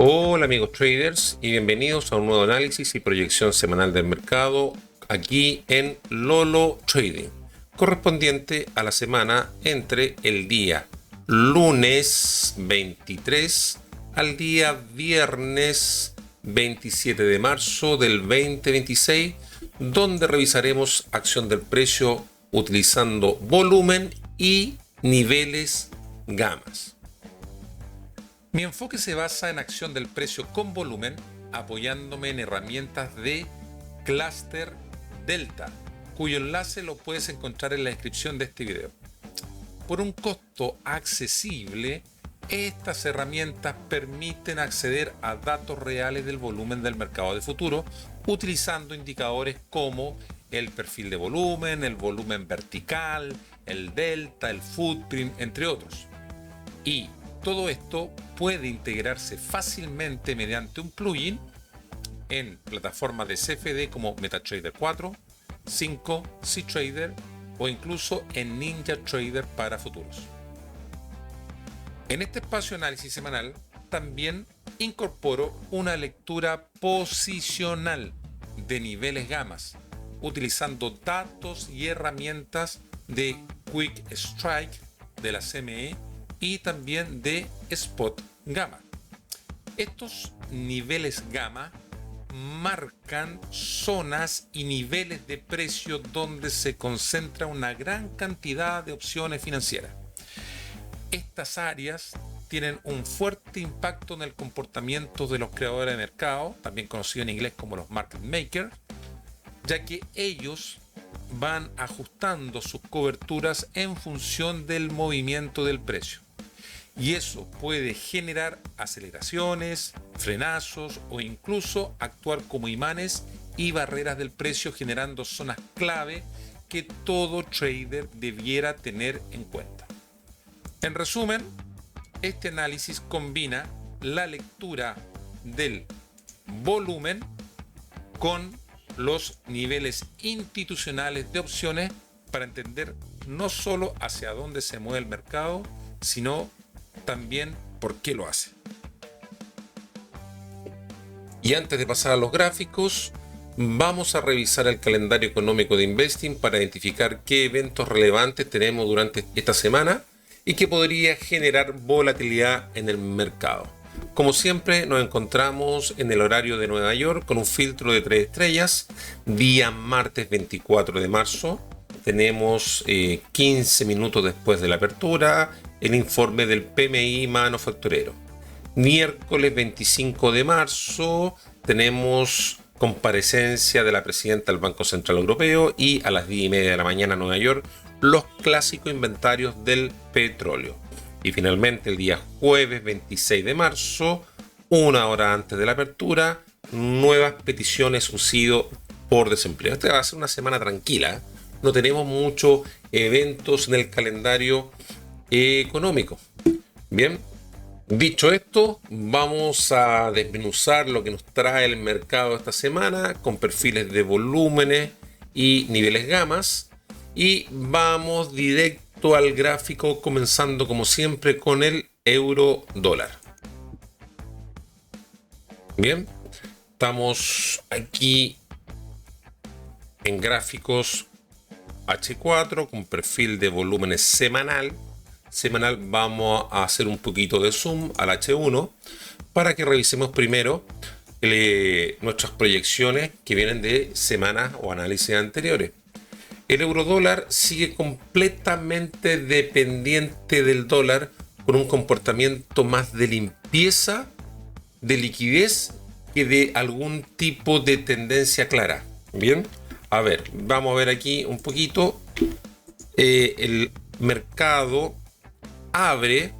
Hola amigos traders y bienvenidos a un nuevo análisis y proyección semanal del mercado aquí en Lolo Trading, correspondiente a la semana entre el día lunes 23 al día viernes 27 de marzo del 2026, donde revisaremos acción del precio utilizando volumen y niveles gamas. Mi enfoque se basa en acción del precio con volumen, apoyándome en herramientas de Cluster Delta, cuyo enlace lo puedes encontrar en la descripción de este video. Por un costo accesible, estas herramientas permiten acceder a datos reales del volumen del mercado de futuro, utilizando indicadores como el perfil de volumen, el volumen vertical, el delta, el footprint, entre otros. Y todo esto puede integrarse fácilmente mediante un plugin en plataformas de CFD como MetaTrader 4, 5, cTrader o incluso en NinjaTrader para futuros. En este espacio de análisis semanal también incorporo una lectura posicional de niveles gamas, utilizando datos y herramientas de Quick Strike de la CME y también de Spot Gamma. Estos niveles gamma marcan zonas y niveles de precio donde se concentra una gran cantidad de opciones financieras. Estas áreas tienen un fuerte impacto en el comportamiento de los creadores de mercado, también conocidos en inglés como los market makers, ya que ellos van ajustando sus coberturas en función del movimiento del precio. Y eso puede generar aceleraciones, frenazos o incluso actuar como imanes y barreras del precio, generando zonas clave que todo trader debiera tener en cuenta. En resumen, este análisis combina la lectura del volumen con los niveles institucionales de opciones para entender no solo hacia dónde se mueve el mercado, sino también por qué lo hace. Y antes de pasar a los gráficos, vamos a revisar el calendario económico de Investing para identificar qué eventos relevantes tenemos durante esta semana y que podría generar volatilidad en el mercado. Como siempre, nos encontramos en el horario de Nueva York con un filtro de 3 estrellas, día martes 24 de marzo. Tenemos 15 minutos después de la apertura el informe del PMI manufacturero. Miércoles 25 de marzo tenemos comparecencia de la presidenta del Banco Central Europeo y a las 10:30 de la mañana en Nueva York los clásicos inventarios del petróleo. Y finalmente el día jueves 26 de marzo, una hora antes de la apertura, nuevas peticiones subsidio por desempleo. Esta va a ser una semana tranquila, ¿eh? No tenemos muchos eventos en el calendario económico. Bien, dicho esto, vamos a desmenuzar lo que nos trae el mercado esta semana con perfiles de volúmenes y niveles gamas. Y vamos directo al gráfico, comenzando como siempre con el euro dólar. Bien, estamos aquí en gráficos H4 con perfil de volúmenes semanal. Vamos a hacer un poquito de zoom al H1 para que revisemos primero nuestras proyecciones que vienen de semanas o análisis anteriores. El euro dólar sigue completamente dependiente del dólar, con un comportamiento más de limpieza, de liquidez, que de algún tipo de tendencia clara. Bien, a ver, vamos a ver aquí un poquito. El mercado abre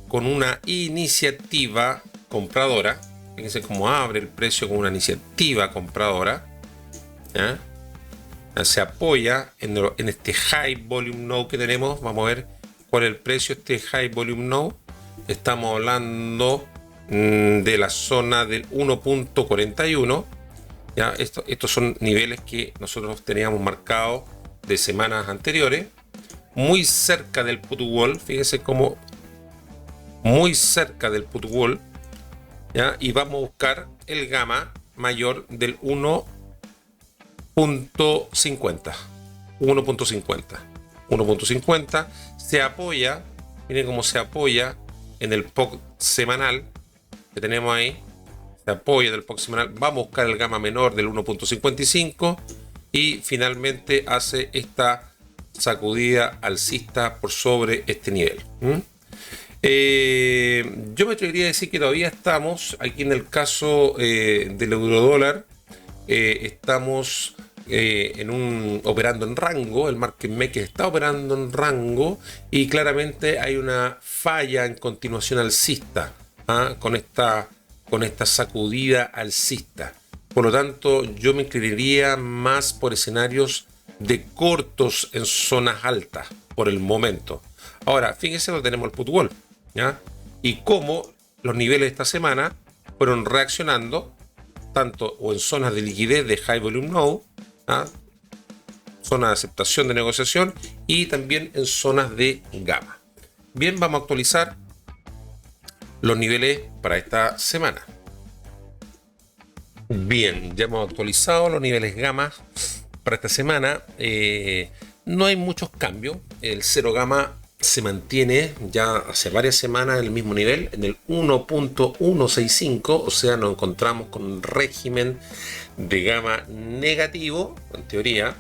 con una iniciativa compradora. Fíjense cómo abre el precio con una iniciativa compradora, ¿ya? Se apoya en este High Volume Node que tenemos. Vamos a ver cuál es el precio de este High Volume Node. Estamos hablando de la zona del 1.41. ¿Ya? Estos son niveles que nosotros teníamos marcados de semanas anteriores. Muy cerca del put wall. Fíjense cómo muy cerca del put wall. ¿ya? Y vamos a buscar el gamma mayor del 1.50. 1.50. 1.50 se apoya, miren cómo se apoya en el POC semanal que tenemos ahí. Se apoya del POC semanal. Vamos a buscar el gamma menor del 1.55 y finalmente hace esta sacudida alcista por sobre este nivel. Yo me atrevería a decir que todavía estamos, aquí en el caso del eurodólar, estamos operando en rango, el market maker está operando en rango y claramente hay una falla en continuación alcista, con esta sacudida alcista. Por lo tanto, yo me inclinaría más por escenarios de cortos en zonas altas por el momento. Ahora, fíjense donde tenemos el put wall, ¿ya? Y cómo los niveles de esta semana fueron reaccionando tanto o en zonas de liquidez de high volume node, zona de aceptación de negociación y también en zonas de gamma. Bien, vamos a actualizar los niveles para esta semana. Bien, ya hemos actualizado los niveles gamma para esta semana. No hay muchos cambios. El 0 gamma se mantiene ya hace varias semanas en el mismo nivel, en el 1.165, o sea, nos encontramos con un régimen de gamma negativo, en teoría.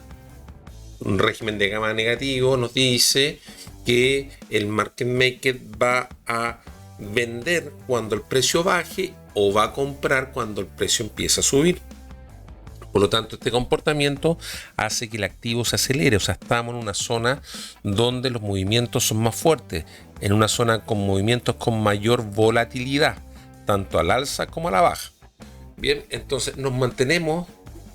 Un régimen de gamma negativo nos dice que el market maker va a vender cuando el precio baje o va a comprar cuando el precio empieza a subir. Por lo tanto, este comportamiento hace que el activo se acelere. O sea, estamos en una zona donde los movimientos son más fuertes, en una zona con movimientos con mayor volatilidad, tanto al alza como a la baja. Bien, entonces nos mantenemos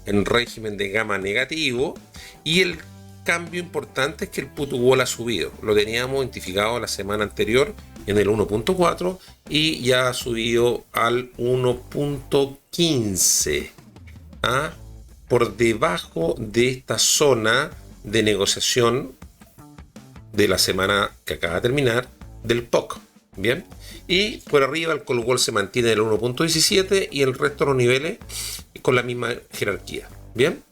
en régimen de gamma negativo y el cambio importante es que el put wall ha subido. Lo teníamos identificado la semana anterior en el 1.4 y ya ha subido al 1.15. Por debajo de esta zona de negociación de la semana que acaba de terminar del POC. Bien, y por arriba el call wall se mantiene en el 1.17 y el resto de los niveles con la misma jerarquía. Bien,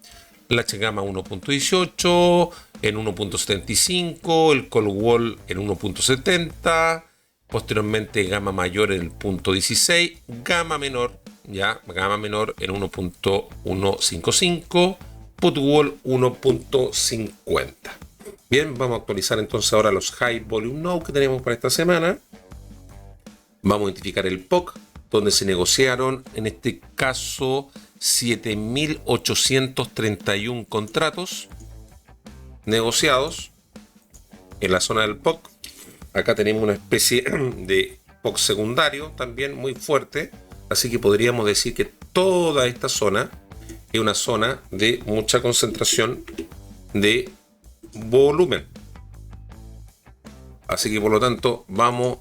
el H-gamma 1.18, en 1.75, el call wall en 1.70, posteriormente gamma mayor en el 0.16, gamma menor en 1.155, put wall 1.50. Bien, vamos a actualizar entonces ahora los high volume node que tenemos para esta semana. Vamos a identificar el POC, donde se negociaron en este caso 7.831 contratos negociados en la zona del POC. Acá tenemos una especie de POC secundario también muy fuerte, así que podríamos decir que toda esta zona es una zona de mucha concentración de volumen. Así que por lo tanto vamos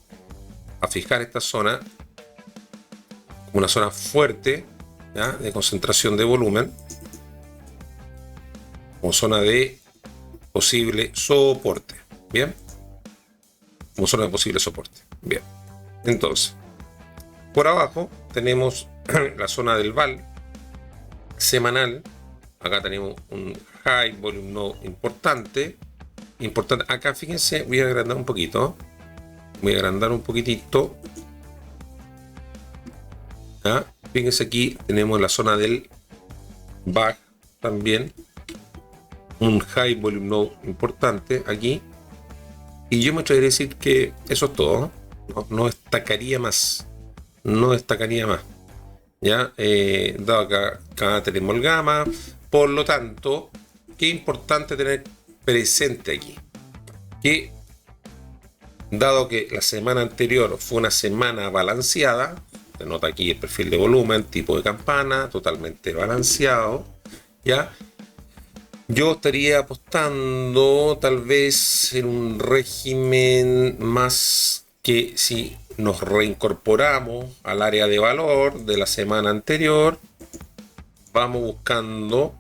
a fijar esta zona como una zona fuerte, ¿ya?, de concentración de volumen, como zona de posible soporte. Bien, como zona de posible soporte. Bien, entonces por abajo tenemos la zona del VAL semanal. Acá tenemos un high volume node importante. Acá fíjense, voy a agrandar un poquito. Voy a agrandar un poquitito. Fíjense, aquí tenemos la zona del back también. Un high volume node importante aquí. Y yo me atrevería a decir que eso es todo. No destacaría más. No destacaría más. ¿Ya? Dado que acá tenemos el gamma. Por lo tanto, qué importante tener presente aquí. Que dado que la semana anterior fue una semana balanceada, se nota aquí el perfil de volumen, tipo de campana, totalmente balanceado, ¿ya? Yo estaría apostando tal vez en un régimen más que si nos reincorporamos al área de valor de la semana anterior, vamos buscando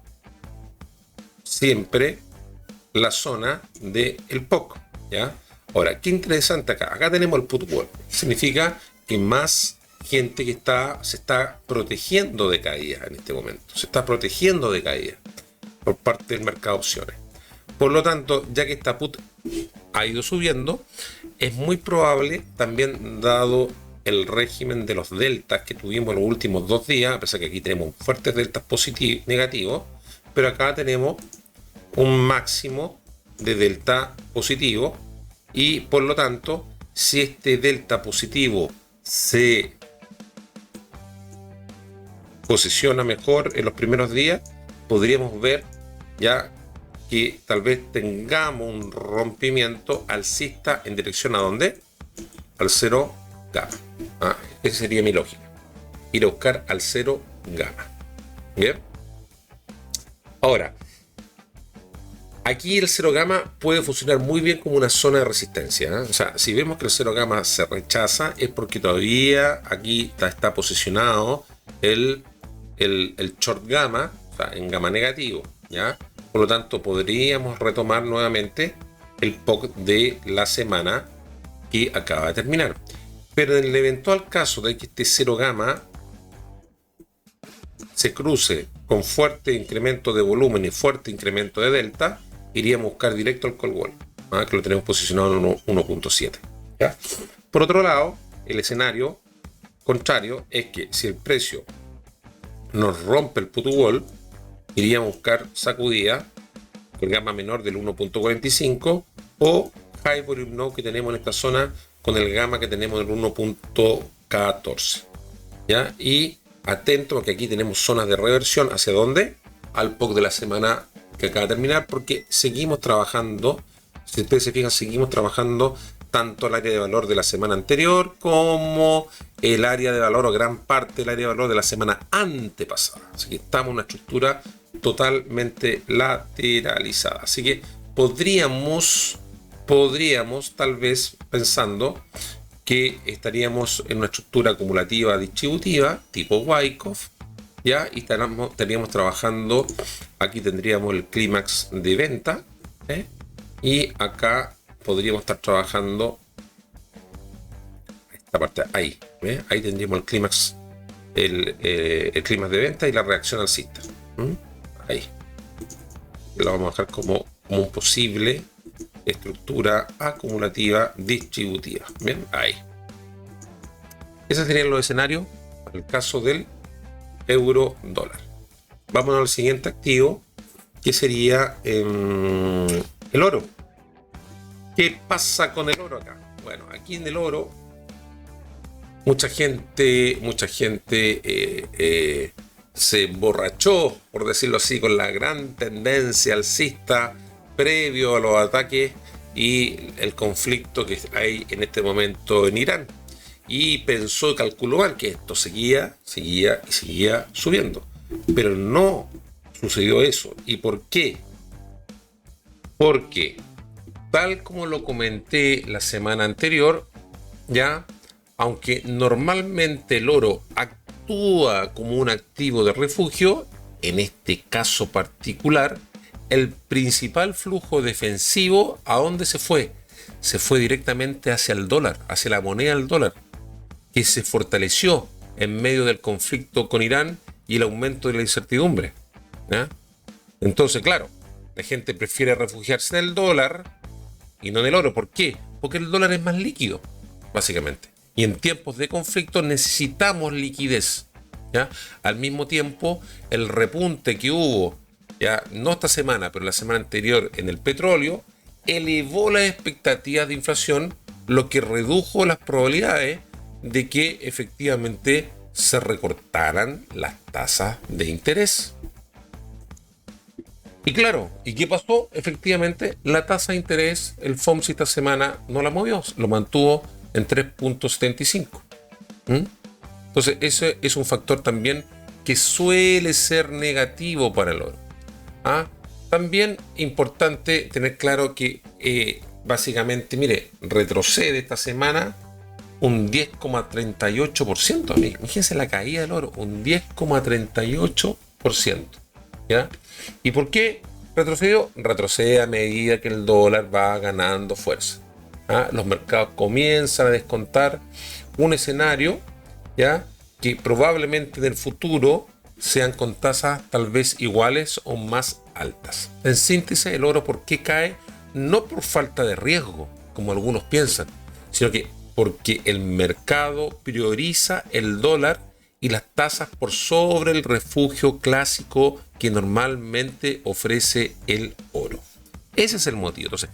siempre la zona del POC, ¿ya? Ahora, qué interesante acá. Acá tenemos el put wall. Significa que más gente que se está protegiendo de caída en este momento. Se está protegiendo de caída por parte del mercado de opciones. Por lo tanto, ya que esta put ha ido subiendo, es muy probable, también dado el régimen de los deltas que tuvimos en los últimos 2 días, a pesar que aquí tenemos fuertes deltas negativos, pero acá tenemos un máximo de delta positivo y por lo tanto, si este delta positivo se posiciona mejor en los primeros días, podríamos ver ya que tal vez tengamos un rompimiento alcista en dirección a ¿dónde? Al 0 gamma. Esa sería mi lógica. Ir a buscar al 0 gamma. ¿Bien? Ahora, aquí el 0 gamma puede funcionar muy bien como una zona de resistencia. O sea, si vemos que el 0 gamma se rechaza, es porque todavía aquí está posicionado el short gamma, o sea, en gamma negativo, ¿ya? Por lo tanto, podríamos retomar nuevamente el POC de la semana que acaba de terminar. Pero en el eventual caso de que este 0 gamma se cruce con fuerte incremento de volumen y fuerte incremento de delta, iríamos a buscar directo al call wall, que lo tenemos posicionado en 1.7. ¿Ya? Por otro lado, el escenario contrario es que si el precio nos rompe el put wall, iríamos a buscar sacudida con gamma menor del 1.45 o high volume no que tenemos en esta zona con el gamma que tenemos del 1.14. ¿Ya? Y atento porque aquí tenemos zonas de reversión. ¿Hacia dónde? Al POC de la semana que acaba de terminar, porque seguimos trabajando, si ustedes se fijan, seguimos trabajando tanto el área de valor de la semana anterior como el área de valor o gran parte del área de valor de la semana antepasada. Así que estamos en una estructura totalmente lateralizada. Así que podríamos tal vez pensando que estaríamos en una estructura acumulativa distributiva tipo Wyckoff, ¿ya? Y estaríamos trabajando, aquí tendríamos el clímax de venta, y acá podríamos estar trabajando esta parte, ahí tendríamos el clímax, el clímax de venta y la reacción alcista. Ahí lo vamos a dejar como un posible estructura acumulativa distributiva. Bien, ahí. Esos serían los escenarios para el caso del euro dólar. Vamos al siguiente activo, que sería el oro. ¿Qué pasa con el oro acá? Bueno, aquí en el oro mucha gente se emborrachó, por decirlo así, con la gran tendencia alcista previo a los ataques y el conflicto que hay en este momento en Irán. Y pensó y calculó mal que esto seguía subiendo. Pero no sucedió eso. ¿Y por qué? Porque, tal como lo comenté la semana anterior, ya, aunque normalmente el oro actúa como un activo de refugio, en este caso particular, el principal flujo defensivo, ¿a dónde se fue? Se fue directamente hacia el dólar, hacia la moneda del dólar, que se fortaleció en medio del conflicto con Irán y el aumento de la incertidumbre, ¿ya? Entonces, claro, la gente prefiere refugiarse en el dólar y no en el oro. ¿Por qué? Porque el dólar es más líquido, básicamente. Y en tiempos de conflicto necesitamos liquidez, ¿ya? Al mismo tiempo, el repunte que hubo, ya no esta semana, pero la semana anterior en el petróleo, elevó las expectativas de inflación, lo que redujo las probabilidades de que efectivamente se recortaran las tasas de interés. Y claro, ¿y qué pasó? Efectivamente, la tasa de interés, el FOMC esta semana no la movió, lo mantuvo en 3.75. Entonces, ese es un factor también que suele ser negativo para el oro. También importante tener claro que básicamente, mire, retrocede esta semana un 10,38%. Fíjense la caída del oro, un 10,38%. ¿Ya? ¿Y por qué retrocedió? Retrocede a medida que el dólar va ganando fuerza. Los mercados comienzan a descontar un escenario ¿ya? Que probablemente en el futuro sean con tasas tal vez iguales o más altas. En síntesis, el oro, ¿por qué cae? No por falta de riesgo, como algunos piensan, sino que porque el mercado prioriza el dólar y las tasas por sobre el refugio clásico que normalmente ofrece el oro. Ese es el motivo. Entonces,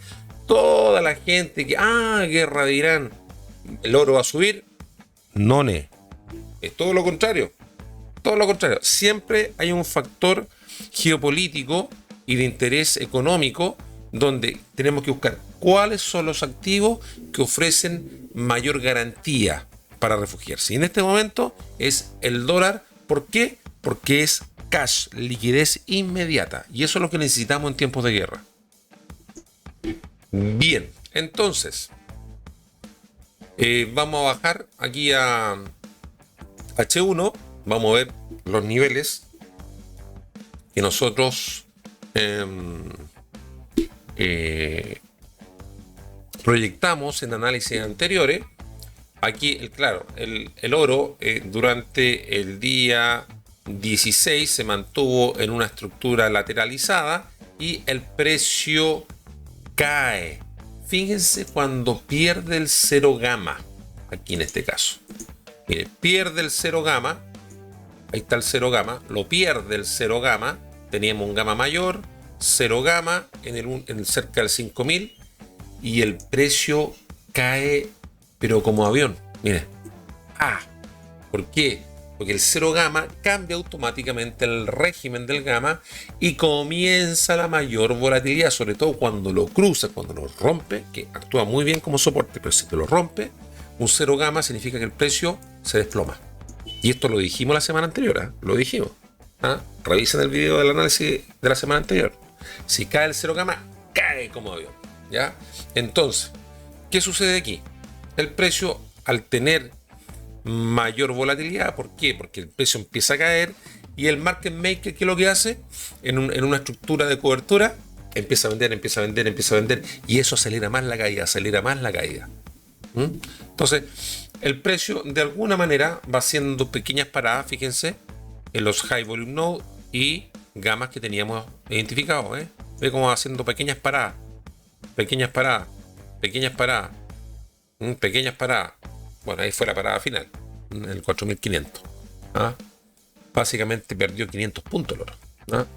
toda la gente que, guerra de Irán, el oro va a subir, no, es todo lo contrario. Todo lo contrario. Siempre hay un factor geopolítico y de interés económico donde tenemos que buscar cuáles son los activos que ofrecen mayor garantía para refugiarse. Y en este momento es el dólar. ¿Por qué? Porque es cash, liquidez inmediata. Y eso es lo que necesitamos en tiempos de guerra. Bien, entonces vamos a bajar aquí a H1. Vamos a ver los niveles que nosotros proyectamos en análisis anteriores. Aquí, claro, el oro durante el día 16 se mantuvo en una estructura lateralizada y el precio cae. Fíjense cuando pierde el 0 gamma, aquí en este caso. Mire, pierde el 0 gamma. Ahí está el 0 gamma, lo pierde el 0 gamma, teníamos un gamma mayor, 0 gamma en cerca del 5000 y el precio cae, pero como avión. Miren, ¿por qué? Porque el 0 gamma cambia automáticamente el régimen del gamma y comienza la mayor volatilidad, sobre todo cuando lo cruza, cuando lo rompe, que actúa muy bien como soporte, pero si te lo rompe, un 0 gamma significa que el precio se desploma. Y esto lo dijimos la semana anterior, lo dijimos. Revisen el video del análisis de la semana anterior. Si cae el 0 gamma, cae como avión, ¿ya? Entonces, ¿qué sucede aquí? El precio, al tener mayor volatilidad, ¿por qué? Porque el precio empieza a caer y el market maker, ¿qué es lo que hace? En una estructura de cobertura, empieza a vender y eso acelera más la caída, Entonces, el precio de alguna manera va haciendo pequeñas paradas, fíjense, en los high volume node y gamas que teníamos identificados. Ve cómo va haciendo pequeñas paradas. Bueno, ahí fue la parada final, el 4500. Básicamente perdió 500 puntos el oro.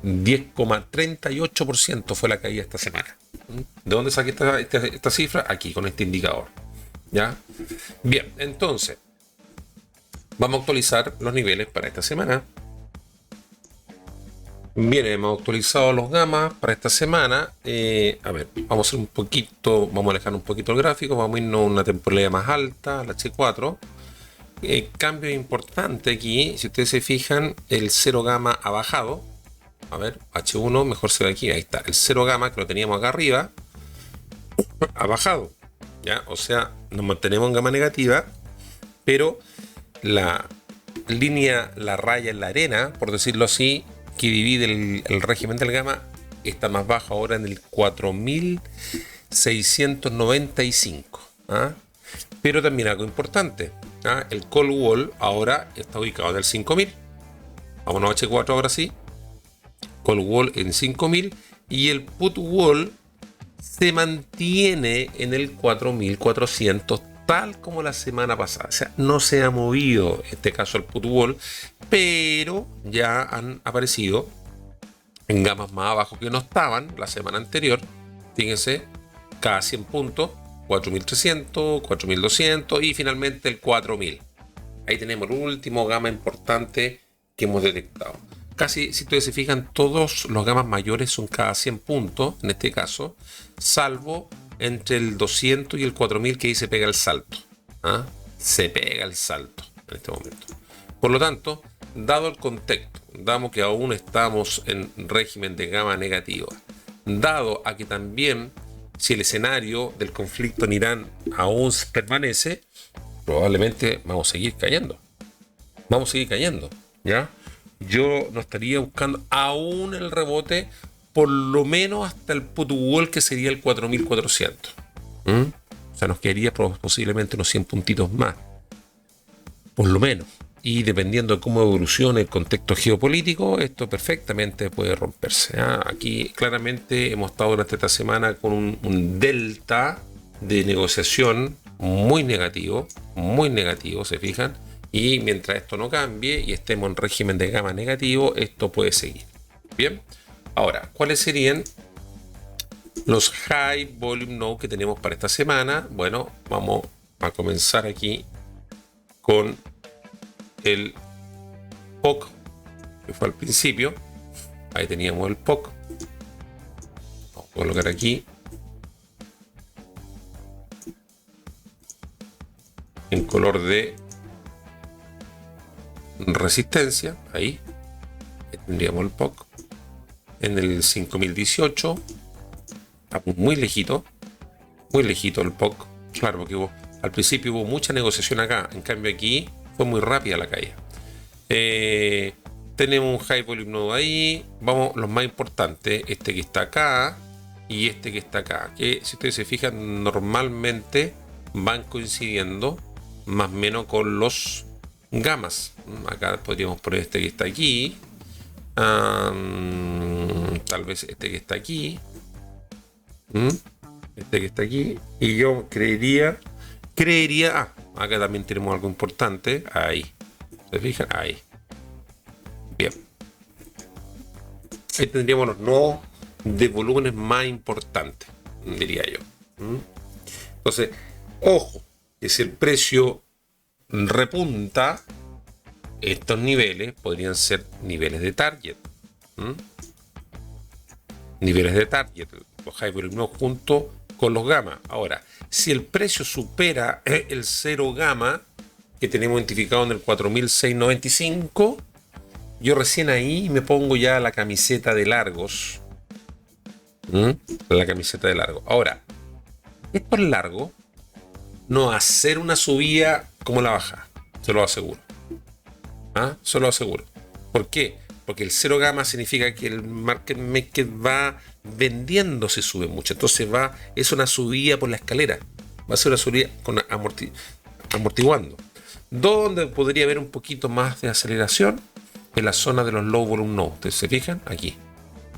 10,38% fue la caída esta semana. ¿De dónde saqué esta cifra? Aquí, con este indicador. ¿Ya? Bien, entonces vamos a actualizar los niveles para esta semana. Bien, hemos actualizado los gamas para esta semana. A ver, vamos a hacer un poquito, vamos a alejar un poquito el gráfico, vamos a irnos a una temporalidad más alta, la H4. Cambio importante aquí, si ustedes se fijan, el 0 gamma ha bajado. A ver, H1, mejor se ve aquí, ahí está. El 0 gamma que lo teníamos acá arriba ha bajado. ¿Ya? O sea, nos mantenemos en gama negativa, pero la línea, la raya en la arena, por decirlo así, que divide el régimen del gamma, está más bajo ahora en el 4695. Pero también algo importante, el call wall ahora está ubicado en el 5000. Vámonos a H4 ahora sí. Call wall en 5000 y el put wall se mantiene en el 4400 tal como la semana pasada. O sea, no se ha movido en este caso el put wall, pero ya han aparecido en gamas más abajo que no estaban la semana anterior. Fíjense, cada 100 puntos, 4300, 4200 y finalmente el 4000. Ahí tenemos el último gama importante que hemos detectado. Casi, si ustedes se fijan, todos los gamas mayores son cada 100 puntos, en este caso, salvo entre el 200 y el 4000 que ahí se pega el salto. Se pega el salto en este momento. Por lo tanto, dado el contexto, dado que aún estamos en régimen de gama negativa, dado a que también si el escenario del conflicto en Irán aún permanece, probablemente vamos a seguir cayendo. ¿Ya? Yo no estaría buscando aún el rebote, por lo menos hasta el put wall que sería el 4400. O sea, nos quedaría posiblemente unos 100 puntitos más. por lo menos. Y dependiendo de cómo evolucione el contexto geopolítico, esto perfectamente puede romperse. Aquí claramente hemos estado durante esta semana con un delta de negociación muy negativo, se fijan. Y mientras esto no cambie y estemos en régimen de gamma negativo, esto puede seguir. Bien, ahora, ¿cuáles serían los high volume node que tenemos para esta semana? Bueno, vamos a comenzar aquí con el POC, que fue al principio. Ahí teníamos el POC. Vamos a colocar aquí en color de resistencia. Ahí tendríamos el POC en el 5018. Está muy lejito el POC. Claro, porque al principio hubo mucha negociación acá. En cambio aquí fue muy rápida la caída. Tenemos un high volume node ahí. Vamos, los más importantes, este que está acá y este que está acá, que si ustedes se fijan normalmente van coincidiendo más o menos con los gamas. Acá podríamos poner este que está aquí, tal vez este que está aquí, este que está aquí, y yo creería, acá también tenemos algo importante, ahí, ¿se fijan? Ahí. Bien. Ahí tendríamos los nodos de volúmenes más importantes, diría yo. Entonces, ojo, que si el precio repunta, estos niveles podrían ser niveles de target. Niveles de target, los high volume nodes junto con los gamma. Ahora, si el precio supera el 0 gamma que tenemos identificado en el 4695, yo recién ahí me pongo ya la camiseta de largos. La camiseta de largo. Ahora, esto es largo, no hacer una subida como la baja, se lo aseguro. Se lo aseguro. ¿Por qué? Porque el 0 gamma significa que el market maker va vendiendo si sube mucho. Entonces es una subida por la escalera. Va a ser una subida con amortiguando. ¿Dónde podría haber un poquito más de aceleración? En la zona de los low volume nodes. ¿Ustedes se fijan? Aquí.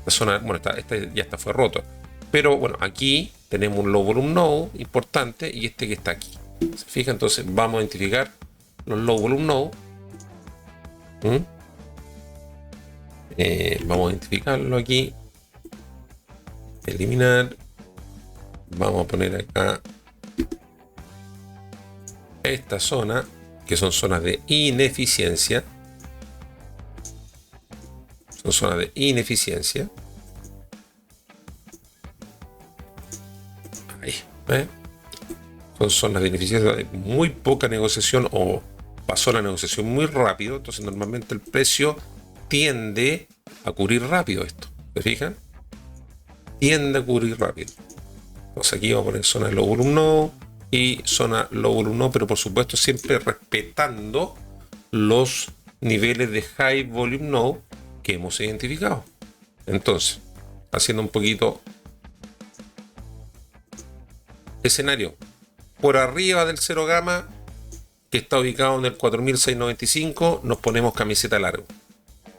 La zona, bueno, este ya fue roto. Pero bueno, aquí tenemos un low volume node importante y este que está aquí. ¿Se fijan? Entonces vamos a identificar los low volume nodes. Vamos a identificarlo aquí. Eliminar. Vamos a poner acá esta zona, que son zonas de ineficiencia. Son zonas de ineficiencia. Ahí, son zonas de ineficiencia de muy poca negociación o pasó la negociación muy rápido. Entonces normalmente el precio tiende a cubrir rápido esto. ¿Se fijan? Tiende a cubrir rápido. Entonces aquí vamos a poner zona low volume node y zona low volume node, pero por supuesto siempre respetando los niveles de high volume node que hemos identificado. Entonces, haciendo un poquito escenario por arriba del 0 gamma, que está ubicado en el 4695, nos ponemos camiseta largo,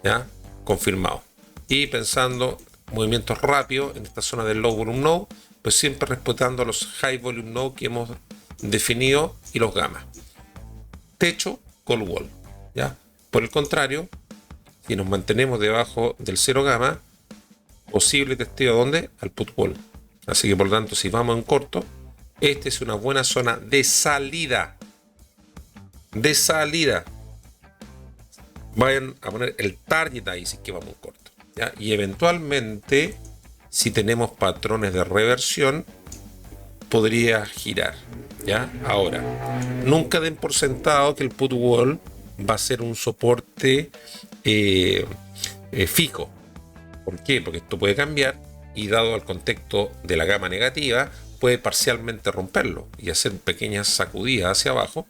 ya confirmado, y pensando movimientos rápidos en esta zona del low volume node, pues siempre respetando los high volume node que hemos definido y los gamma. Techo, call wall, ya. Por el contrario, si nos mantenemos debajo del 0 gamma, posible testeo ¿dónde? Al put wall. Así que por lo tanto, si vamos en corto, esta es una buena zona de salida. De salida. Vayan a poner el target ahí si es que vamos en corto, ¿ya? Y eventualmente, si tenemos patrones de reversión, podría girar, ¿ya? Ahora, nunca den por sentado que el put wall va a ser un soporte fijo. ¿Por qué? Porque esto puede cambiar y dado el contexto de la gama negativa, puede parcialmente romperlo y hacer pequeñas sacudidas hacia abajo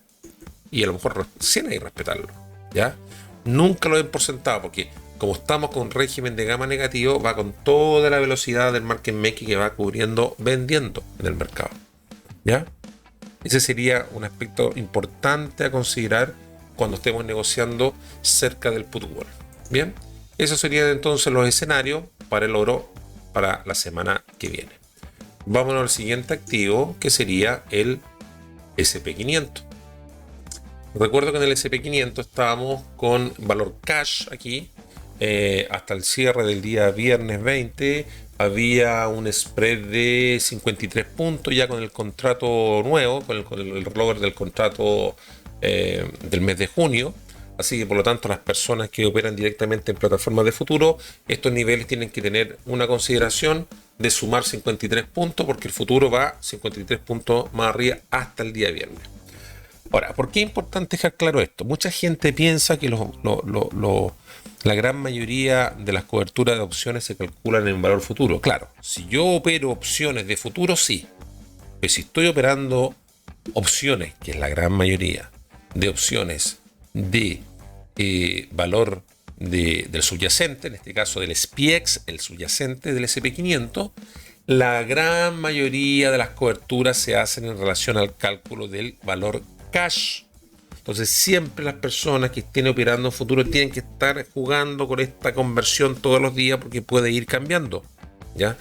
y a lo mejor recién ahí respetarlo, ¿ya? Nunca lo den por sentado porque como estamos con régimen de gama negativo, va con toda la velocidad del market making que va cubriendo, vendiendo en el mercado, ¿ya? Ese sería un aspecto importante a considerar cuando estemos negociando cerca del put wall. Bien, esos serían entonces los escenarios para el oro para la semana que viene. Vámonos al siguiente activo, que sería el SP500. Recuerdo que en el SP500 estábamos con valor cash aquí. Hasta el cierre del día viernes 20 había un spread de 53 puntos ya con el contrato nuevo, con el rollover del contrato del mes de junio. Así que por lo tanto las personas que operan directamente en plataformas de futuro, estos niveles tienen que tener una consideración de sumar 53 puntos, porque el futuro va 53 puntos más arriba hasta el día viernes. Ahora, ¿por qué es importante dejar claro esto? Mucha gente piensa que la gran mayoría de las coberturas de opciones se calculan en valor futuro. Claro, si yo opero opciones de futuro, sí. Pero si estoy operando opciones, que es la gran mayoría de opciones de valor del subyacente, en este caso del SPX, el subyacente del SP500, la gran mayoría de las coberturas se hacen en relación al cálculo del valor cash. Entonces siempre las personas que estén operando en futuro tienen que estar jugando con esta conversión todos los días, porque puede ir cambiando, ¿ya?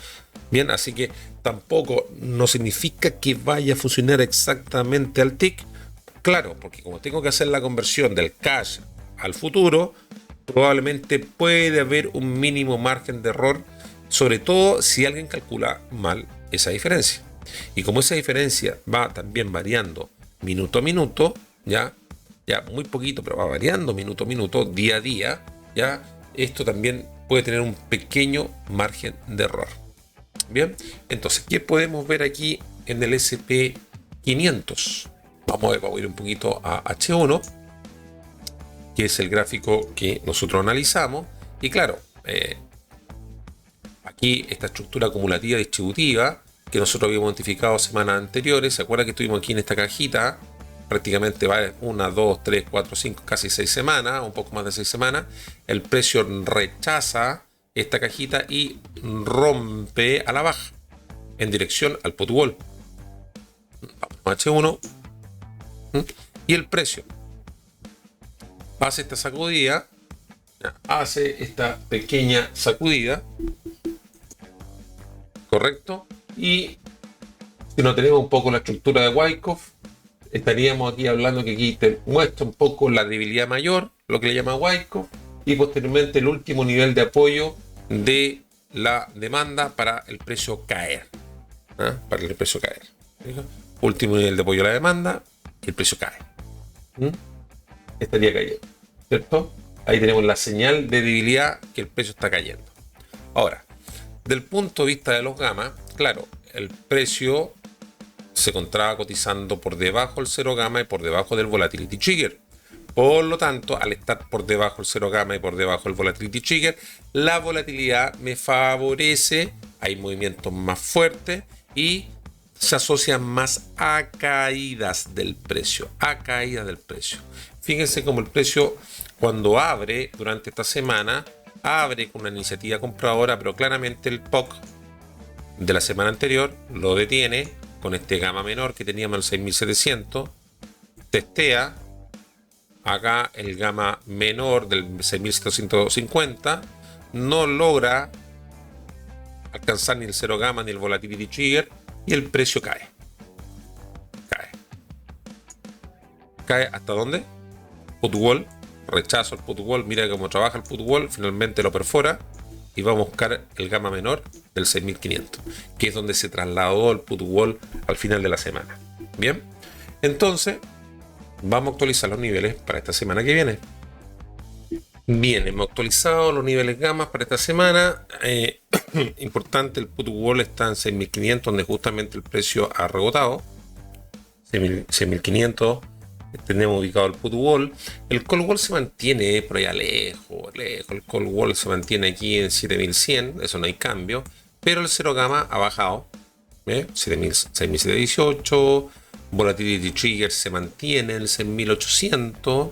Bien, así que tampoco no significa que vaya a funcionar exactamente al tick. Claro, porque como tengo que hacer la conversión del cash al futuro, probablemente puede haber un mínimo margen de error, sobre todo si alguien calcula mal esa diferencia. Y como esa diferencia va también variando minuto a minuto, ya muy poquito, pero va variando minuto a minuto, día a día, ya esto también puede tener un pequeño margen de error. Bien, entonces, ¿qué podemos ver aquí en el SP500? Vamos a ir un poquito a H1, que es el gráfico que nosotros analizamos. Y claro, aquí esta estructura acumulativa distributiva que nosotros habíamos identificado semanas anteriores. ¿Se acuerda que estuvimos aquí en esta cajita? Prácticamente va 1, 2, 3, 4, 5, casi 6 semanas, un poco más de 6 semanas. El precio rechaza esta cajita y rompe a la baja en dirección al put wall. Vamos a H1. Y el precio hace esta sacudida, hace esta pequeña sacudida, correcto. Y si no tenemos un poco la estructura de Wyckoff, estaríamos aquí hablando que aquí te muestra un poco la debilidad mayor, lo que le llama Wyckoff, y posteriormente el último nivel de apoyo de la demanda para el precio caer. Para el precio caer. Último nivel de apoyo a la demanda y el precio cae. Estaría cayendo, ¿cierto? Ahí tenemos la señal de debilidad, que el precio está cayendo. Ahora, del punto de vista de los gamma, claro, el precio se encontraba cotizando por debajo del 0 gamma y por debajo del volatility trigger. Por lo tanto, al estar por debajo del 0 gamma y por debajo del volatility trigger, la volatilidad me favorece, hay movimientos más fuertes y se asocian más a caídas del precio, Fíjense cómo el precio, cuando abre durante esta semana, abre con una iniciativa compradora, pero claramente el POC de la semana anterior lo detiene con este gamma menor que teníamos el 6700, testea acá el gamma menor del 6750, no logra alcanzar ni el 0 gamma ni el volatility trigger y el precio cae. ¿Cae hasta dónde? Put wall, rechazo el put wall, mira cómo trabaja el put wall, finalmente lo perfora y va a buscar el gamma menor del 6500, que es donde se trasladó el put wall al final de la semana. Bien, entonces vamos a actualizar los niveles para esta semana que viene. Bien, hemos actualizado los niveles gamma para esta semana. Importante, el put wall está en 6500, donde justamente el precio ha rebotado. 6500 tenemos ubicado el put wall. El call wall se mantiene por allá lejos. El call wall se mantiene aquí en 7100, eso no hay cambio. Pero el 0 gamma ha bajado. 6718. Volatility trigger se mantiene en el 6800.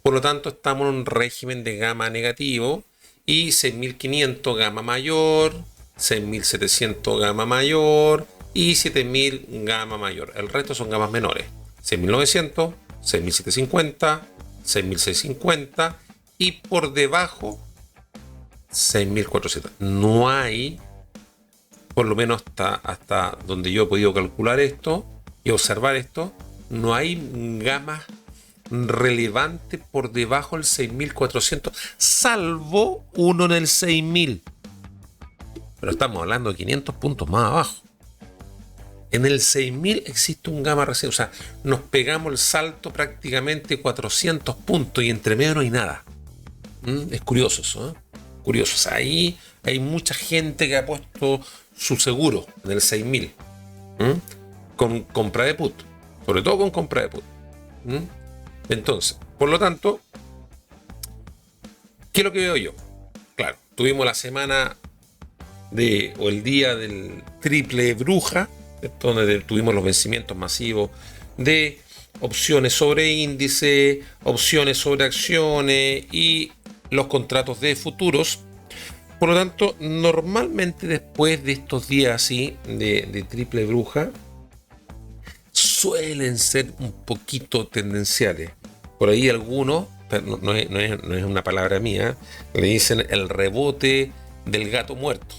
Por lo tanto, estamos en un régimen de gamma negativo. Y 6500 gamma mayor, 6700 gamma mayor y 7000 gamma mayor. El resto son gamas menores. 6900, 6750, 6.650 y por debajo 6.400. No hay, por lo menos hasta donde yo he podido calcular esto y observar esto, no hay gamas relevantes por debajo del 6.400, salvo uno en el 6.000. Pero estamos hablando de 500 puntos más abajo. En el 6.000 existe un gamma recién, o sea, nos pegamos el salto prácticamente 400 puntos y entre medio no hay nada. Es curioso eso, ¿eh? Curioso. O sea, ahí hay mucha gente que ha puesto su seguro en el 6.000 con compra de put, sobre todo con compra de put. Entonces, por lo tanto, ¿qué es lo que veo yo? Claro, tuvimos la semana o el día del triple bruja, donde tuvimos los vencimientos masivos de opciones sobre índice, opciones sobre acciones y los contratos de futuros. Por lo tanto, normalmente después de estos días así de triple bruja, suelen ser un poquito tendenciales. Por ahí algunos, pero no es una palabra mía, le dicen el rebote del gato muerto.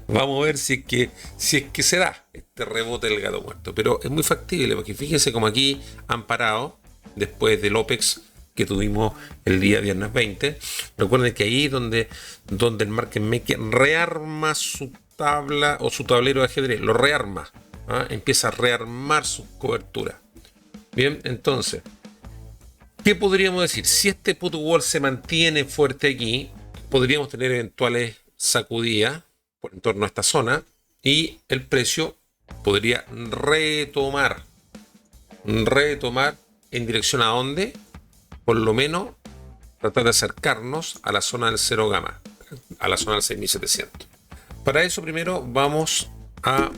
Vamos a ver si es que se da este rebote del gato muerto. Pero es muy factible, porque fíjense como aquí han parado después del OPEX que tuvimos el día viernes 20. Recuerden que ahí donde el market maker rearma su tabla o su tablero de ajedrez, lo rearma, empieza a rearmar sus coberturas. Bien, entonces, ¿qué podríamos decir? Si este put wall se mantiene fuerte aquí, podríamos tener eventuales sacudidas por en torno a esta zona y el precio podría retomar en dirección a dónde, por lo menos tratar de acercarnos a la zona del 0 gamma, a la zona del 6700. Para eso primero vamos a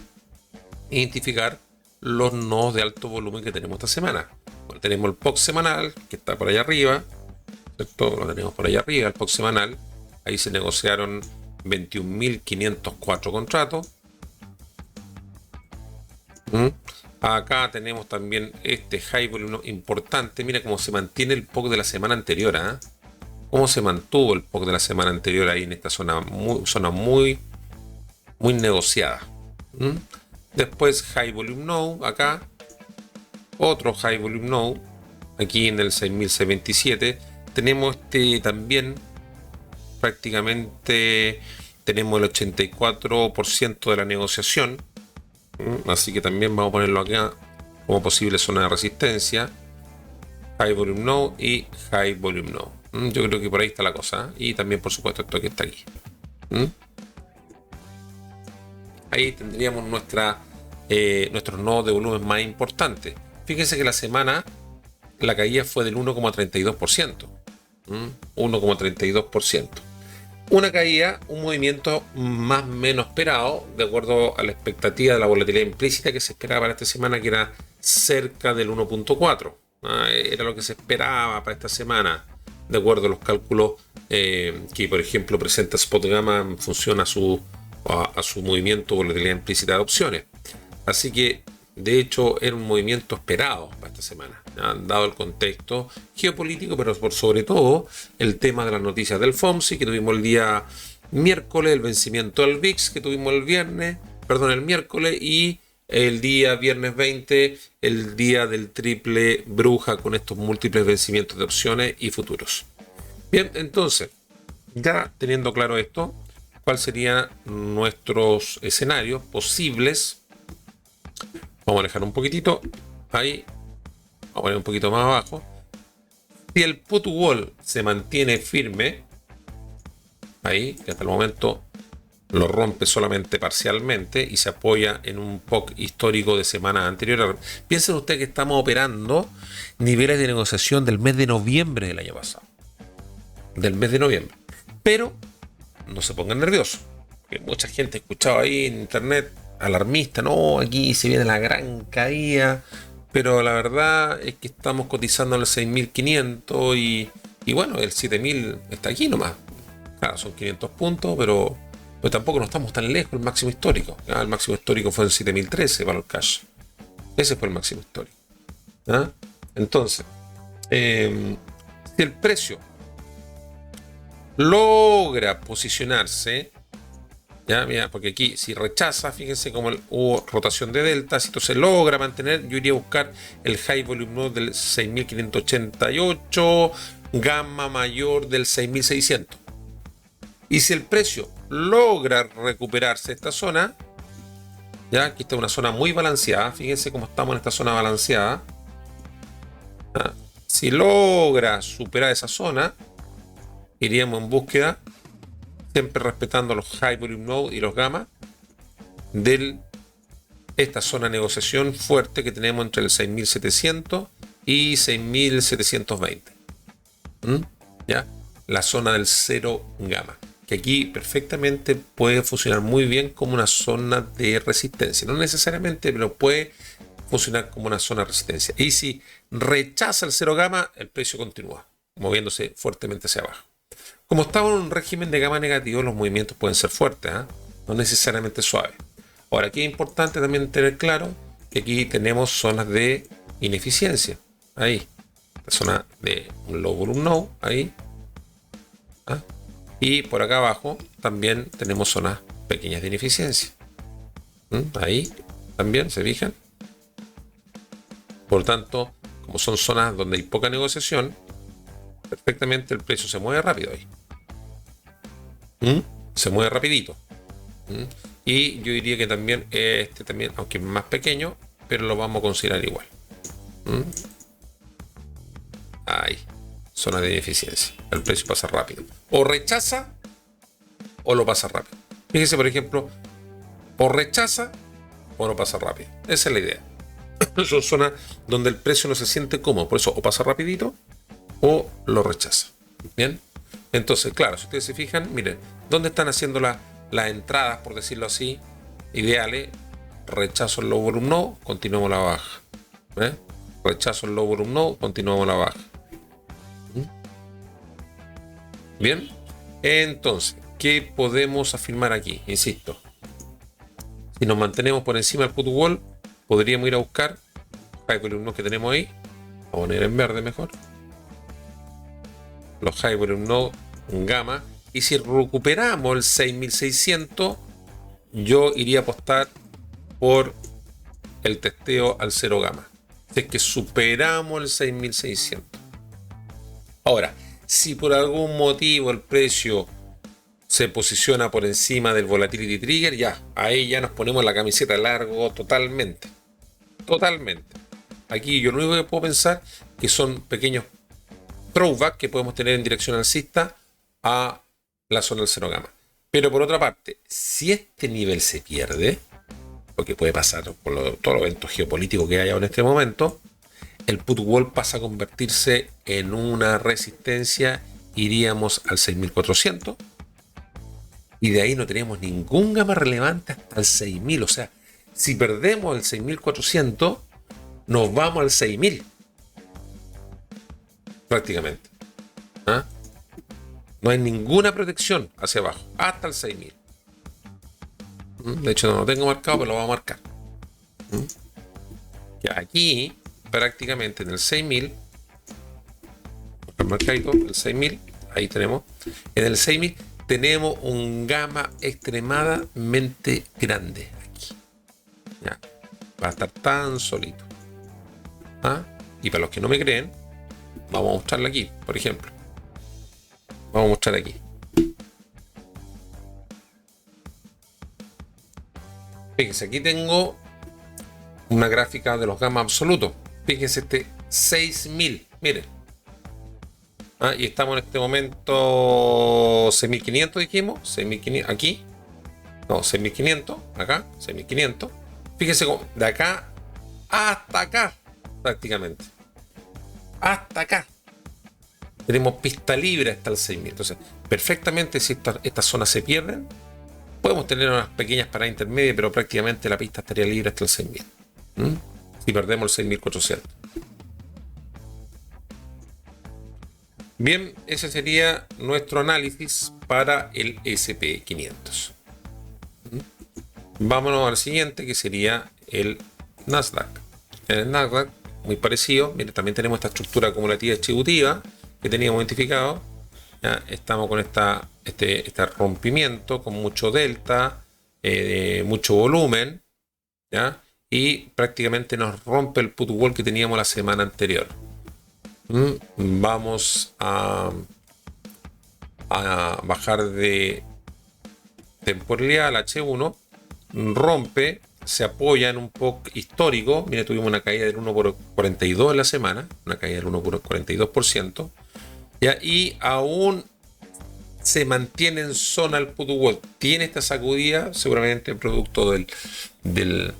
identificar los nodos de alto volumen que tenemos esta semana. Bueno, tenemos el POC semanal que está por allá arriba, ¿cierto? Lo tenemos por allá arriba, el POC semanal. Ahí se negociaron 21.504 contratos. Acá tenemos también este high volume importante. Mira cómo se mantiene el POC de la semana anterior. Cómo se mantuvo el POC de la semana anterior ahí en esta zona muy negociada. Después high volume node acá. Otro high volume node aquí en el 6.627. Tenemos también prácticamente tenemos el 84% de la negociación, así que también vamos a ponerlo acá como posible zona de resistencia. High volume node y high volume node. Yo creo que por ahí está la cosa, y también por supuesto esto que está aquí. Ahí tendríamos nuestros nodos de volumen más importantes. Fíjense que la semana la caída fue del 1,32%. 1,32%. Una caída, un movimiento más o menos esperado, de acuerdo a la expectativa de la volatilidad implícita que se esperaba para esta semana, que era cerca del 1.4. Era lo que se esperaba para esta semana, de acuerdo a los cálculos que, por ejemplo, presenta Spot Gamma en función a su movimiento volatilidad implícita de opciones. Así que, de hecho, era un movimiento esperado para esta semana, dado el contexto geopolítico, pero por sobre todo el tema de las noticias del FOMC que tuvimos el día miércoles, el vencimiento del VIX que tuvimos el miércoles, y el día viernes 20, el día del triple bruja con estos múltiples vencimientos de opciones y futuros. Bien, entonces, ya teniendo claro esto, ¿cuáles serían nuestros escenarios posibles? Vamos a alejar un poquitito. Ahí. Vamos a poner un poquito más abajo. Si el put wall se mantiene firme, ahí, que hasta el momento lo rompe solamente parcialmente y se apoya en un POC histórico de semanas anteriores. Piensen ustedes que estamos operando niveles de negociación del mes de noviembre del año pasado. Del mes de noviembre. Pero no se pongan nerviosos. Porque mucha gente ha escuchado ahí en internet alarmista, no, aquí se viene la gran caída, pero la verdad es que estamos cotizando en el 6.500 y bueno, el 7.000 está aquí nomás. Claro, son 500 puntos, pero tampoco no estamos tan lejos del máximo histórico. El máximo histórico fue en 7.013 para el cash. Ese fue el máximo histórico. Entonces, Si el precio logra posicionarse, ya, mira, porque aquí si rechaza, fíjense cómo hubo rotación de delta, si esto se logra mantener, yo iría a buscar el high volume node del 6588, gamma mayor del 6600. Y si el precio logra recuperarse esta zona, ya, aquí está una zona muy balanceada, fíjense cómo estamos en esta zona balanceada. ¿Ya? Si logra superar esa zona, iríamos en búsqueda, siempre respetando los high volume node y los gamma, de esta zona de negociación fuerte que tenemos entre el 6700 y 6720. ¿Ya? La zona del 0 gamma, que aquí perfectamente puede funcionar muy bien como una zona de resistencia. No necesariamente, pero puede funcionar como una zona de resistencia. Y si rechaza el 0 gamma, el precio continúa moviéndose fuertemente hacia abajo. Como estamos en un régimen de gamma negativo, los movimientos pueden ser fuertes, no necesariamente suaves. Ahora, aquí es importante también tener claro que aquí tenemos zonas de ineficiencia. Ahí, la zona de un low volume node, ahí. Y por acá abajo también tenemos zonas pequeñas de ineficiencia. Ahí también, ¿se fijan? Por tanto, como son zonas donde hay poca negociación, perfectamente el precio se mueve rápido ahí. Se mueve rapidito. Y yo diría que también este también, aunque es más pequeño, pero lo vamos a considerar igual. Ahí, zona de ineficiencia. El precio pasa rápido. O rechaza o lo pasa rápido. Fíjense, por ejemplo, o rechaza o lo pasa rápido. Esa es la idea. Son zonas donde el precio no se siente cómodo. Por eso o pasa rapidito o lo rechaza. Bien. Entonces, claro, si ustedes se fijan, miren, ¿dónde están haciendo las entradas, por decirlo así, ideales? Rechazo el low volume node, continuamos la baja. Rechazo el low volume node, continuamos la baja. Bien. Entonces, ¿qué podemos afirmar aquí? Insisto, si nos mantenemos por encima del put wall, podríamos ir a buscar high volume node que tenemos ahí. Vamos a poner en verde mejor. Los high volume node gamma, y si recuperamos el 6600, yo iría a apostar por el testeo al 0 gamma, si es que superamos el 6600. Ahora, si por algún motivo el precio se posiciona por encima del volatility trigger, ya, ahí ya nos ponemos la camiseta largo totalmente. Aquí yo lo único que puedo pensar que son pequeños throwback que podemos tener en dirección alcista a la zona del 0 gamma. Pero por otra parte, si este nivel se pierde, porque puede pasar por todos los eventos geopolíticos que hay en este momento, el put wall pasa a convertirse en una resistencia, iríamos al 6400 y de ahí no tenemos ningún gamma relevante hasta el 6000. O sea, si perdemos el 6400, nos vamos al 6000 prácticamente. No hay ninguna protección hacia abajo, hasta el 6000. De hecho, no lo tengo marcado, pero lo voy a marcar. Y aquí, prácticamente en el 6000, marcadito, el 6000, ahí tenemos. En el 6000 tenemos un gamma extremadamente grande aquí. Ya, va a estar tan solito. Y para los que no me creen, vamos a mostrarlo aquí, por ejemplo. Vamos a mostrar aquí. Fíjense, aquí tengo una gráfica de los gamma absolutos. Fíjense este 6000, miren. Y estamos en este momento 6500, dijimos. 6500 aquí. No, 6500, acá, 6500. Fíjense cómo, de acá hasta acá, prácticamente. Hasta acá. Tenemos pista libre hasta el 6000. Entonces, perfectamente, si estas zonas se pierden, podemos tener unas pequeñas paradas intermedias, pero prácticamente la pista estaría libre hasta el 6000. Si perdemos el 6400. Bien, ese sería nuestro análisis para el SP500. Vámonos al siguiente, que sería el Nasdaq. En el Nasdaq muy parecido. Mire, también tenemos esta estructura acumulativa distributiva que teníamos identificado. ¿Ya? Estamos con este rompimiento con mucho delta, mucho volumen, ¿ya? Y prácticamente nos rompe el put wall que teníamos la semana anterior. Vamos a bajar de temporalidad al H1, rompe, se apoya en un POC histórico. Mire, tuvimos una caída del 1,42 en la semana, una caída del 1,42%, ¿ya? Y aún se mantiene en zona el put wall. Tiene esta sacudida, seguramente producto del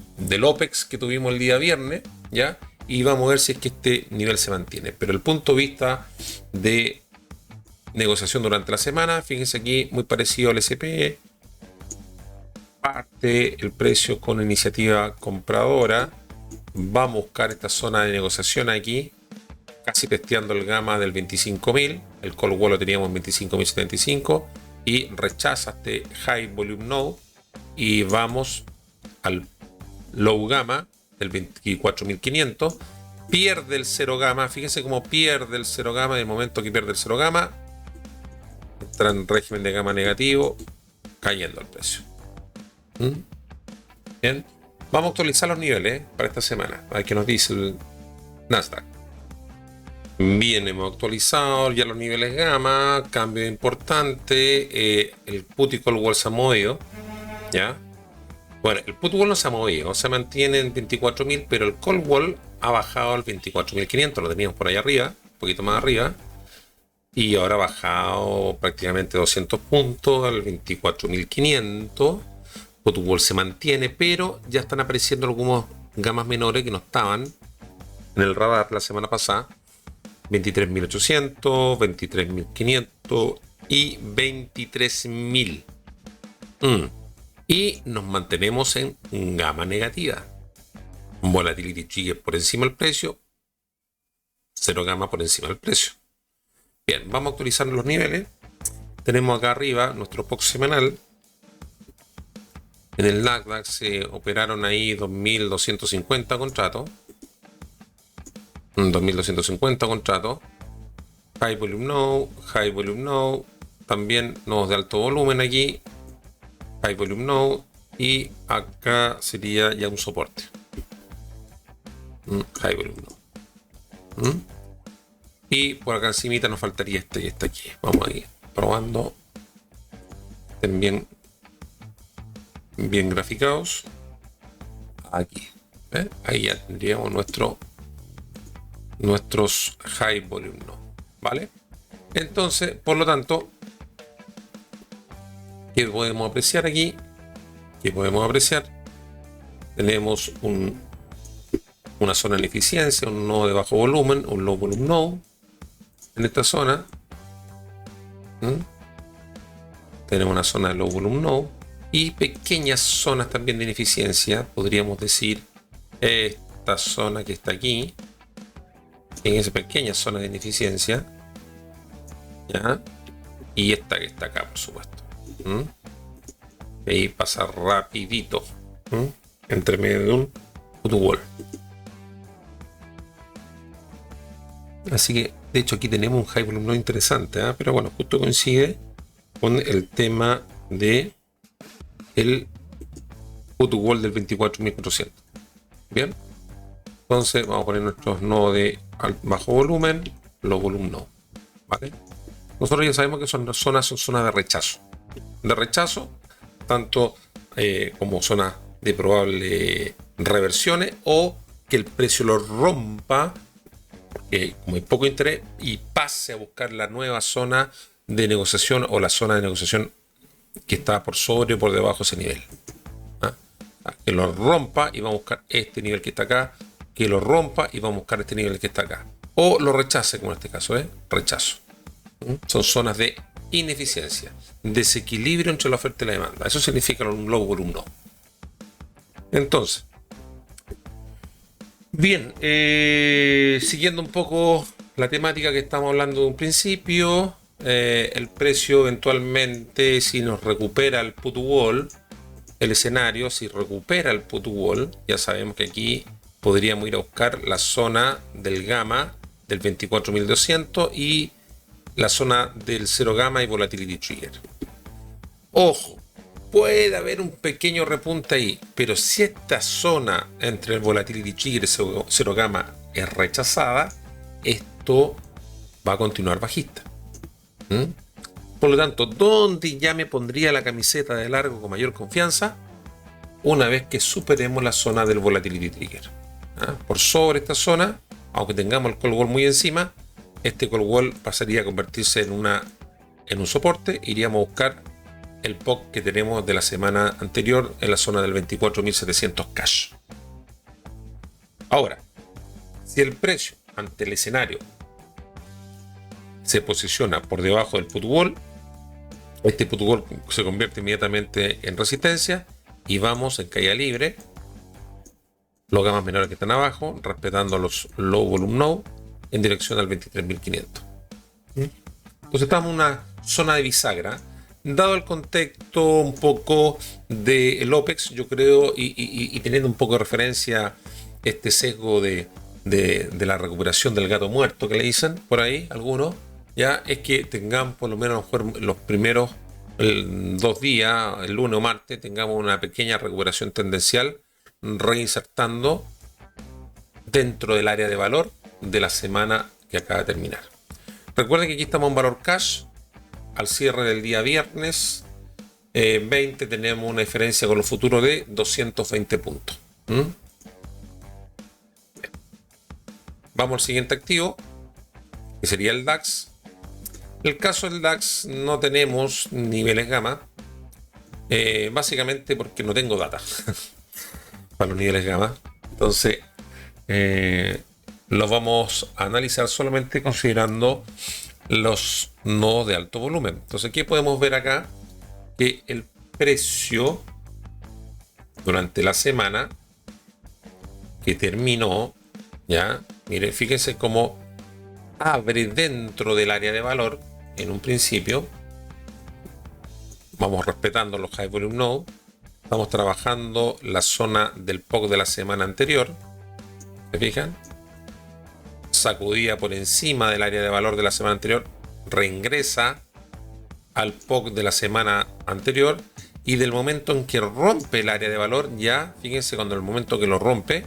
OPEX que tuvimos el día viernes, ¿ya? Y vamos a ver si es que este nivel se mantiene. Pero el punto de vista de negociación durante la semana, fíjense aquí, muy parecido al S&P. Parte el precio con iniciativa compradora. Vamos a buscar esta zona de negociación aquí, casi testeando el gamma del 25.000. El call wall lo teníamos en 25.075 y rechaza este high volume node y vamos al low gamma del 24.500. Pierde el 0 gamma. Fíjense cómo pierde el 0 gamma. En el momento que pierde el 0 gamma, entra en régimen de gamma negativo, cayendo el precio. Bien, vamos a actualizar los niveles para esta semana. A ver qué nos dice el Nasdaq. Bien, hemos actualizado ya los niveles gamma. Cambio importante. El put y call wall se ha movido, ¿ya? Bueno, el put wall no se ha movido, se mantiene en 24.000, pero el call wall ha bajado al 24.500. Lo teníamos por ahí arriba, un poquito más arriba. Y ahora ha bajado prácticamente 200 puntos al 24.500. Put wall se mantiene, pero ya están apareciendo algunos gamas menores que no estaban en el radar la semana pasada. 23.800, 23.500 y 23.000. Y nos mantenemos en gama negativa. Volatility trigger por encima del precio. 0 gamma por encima del precio. Bien, vamos a actualizar los niveles. Tenemos acá arriba nuestro POC semanal. En el Nasdaq se operaron ahí 2.250 contratos. 2.250 contratos. High volume no, high volume no. También nodos de alto volumen aquí. High volume no. Y acá sería ya un soporte. High volume no. Y por acá encima nos faltaría este y este aquí. Vamos a ir probando. Estén bien graficados. Aquí. Ahí ya tendríamos nuestros high volume no, ¿vale? Entonces, por lo tanto, ¿qué podemos apreciar aquí? ¿Qué podemos apreciar? Tenemos una zona de ineficiencia, un nodo de bajo volumen, un low volume node en esta zona. Tenemos una zona de low volume node y pequeñas zonas también de ineficiencia. Podríamos decir esta zona que está aquí, en esa pequeña zona de ineficiencia, ¿ya? Y esta que está acá, por supuesto. Y pasa rapidito entre medio de un put wall. Así que, de hecho, aquí tenemos un high volume no interesante, pero bueno, justo coincide con el tema de el put wall del 24.400. Bien, entonces vamos a poner nuestros nodos de bajo volumen, low volume no, ¿vale? Nosotros ya sabemos que son zonas de rechazo. De rechazo, tanto como zonas de probable reversiones o que el precio lo rompa, como hay poco interés, y pase a buscar la nueva zona de negociación o la zona de negociación que está por sobre o por debajo de ese nivel. Que lo rompa y vamos a buscar este nivel que está acá, que lo rompa y vamos a buscar este nivel que está acá. O lo rechace, como en este caso, rechazo. Son zonas de ineficiencia, desequilibrio entre la oferta y la demanda. Eso significa un low volume no. Entonces, bien, siguiendo un poco la temática que estamos hablando de un principio, el precio eventualmente, si nos recupera el put wall, el escenario, si recupera el put wall, ya sabemos que aquí podríamos ir a buscar la zona del gamma del 24.200 y la zona del 0 gamma y volatility trigger. Ojo, puede haber un pequeño repunte ahí, pero si esta zona entre el volatility trigger y 0 gamma es rechazada, esto va a continuar bajista. Por lo tanto, ¿dónde ya me pondría la camiseta de largo con mayor confianza? Una vez que superemos la zona del volatility trigger. Por sobre esta zona, aunque tengamos el call wall muy encima, este call wall pasaría a convertirse en un soporte. Iríamos a buscar el POC que tenemos de la semana anterior en la zona del 24.700 cash. Ahora, si el precio ante el escenario se posiciona por debajo del put wall, este put wall se convierte inmediatamente en resistencia y vamos en caída libre, los gamas menores que están abajo, respetando los low volume node en dirección al 23.500. Entonces estamos en una zona de bisagra. Dado el contexto un poco del OPEX, yo creo, y teniendo un poco de referencia este sesgo de la recuperación del gato muerto que le dicen por ahí algunos, ya es que tengamos por lo menos los primeros 2 días, el lunes o martes, tengamos una pequeña recuperación tendencial reinsertando dentro del área de valor de la semana que acaba de terminar. Recuerden que aquí estamos en valor cash. Al cierre del día viernes 20 tenemos una diferencia con los futuros de 220 puntos. Vamos al siguiente activo, que sería el DAX. El caso del DAX no tenemos niveles gamma, básicamente porque no tengo data para los niveles gamma. Entonces los vamos a analizar solamente considerando los nodos de alto volumen. Entonces, ¿qué podemos ver acá? Que el precio durante la semana que terminó, ya, miren, fíjense cómo abre dentro del área de valor en un principio. Vamos respetando los high volume node. Estamos trabajando la zona del POC de la semana anterior. ¿Se fijan? Sacudida por encima del área de valor de la semana anterior, reingresa al POC de la semana anterior y del momento en que rompe el área de valor, ya, fíjense, cuando el momento que lo rompe,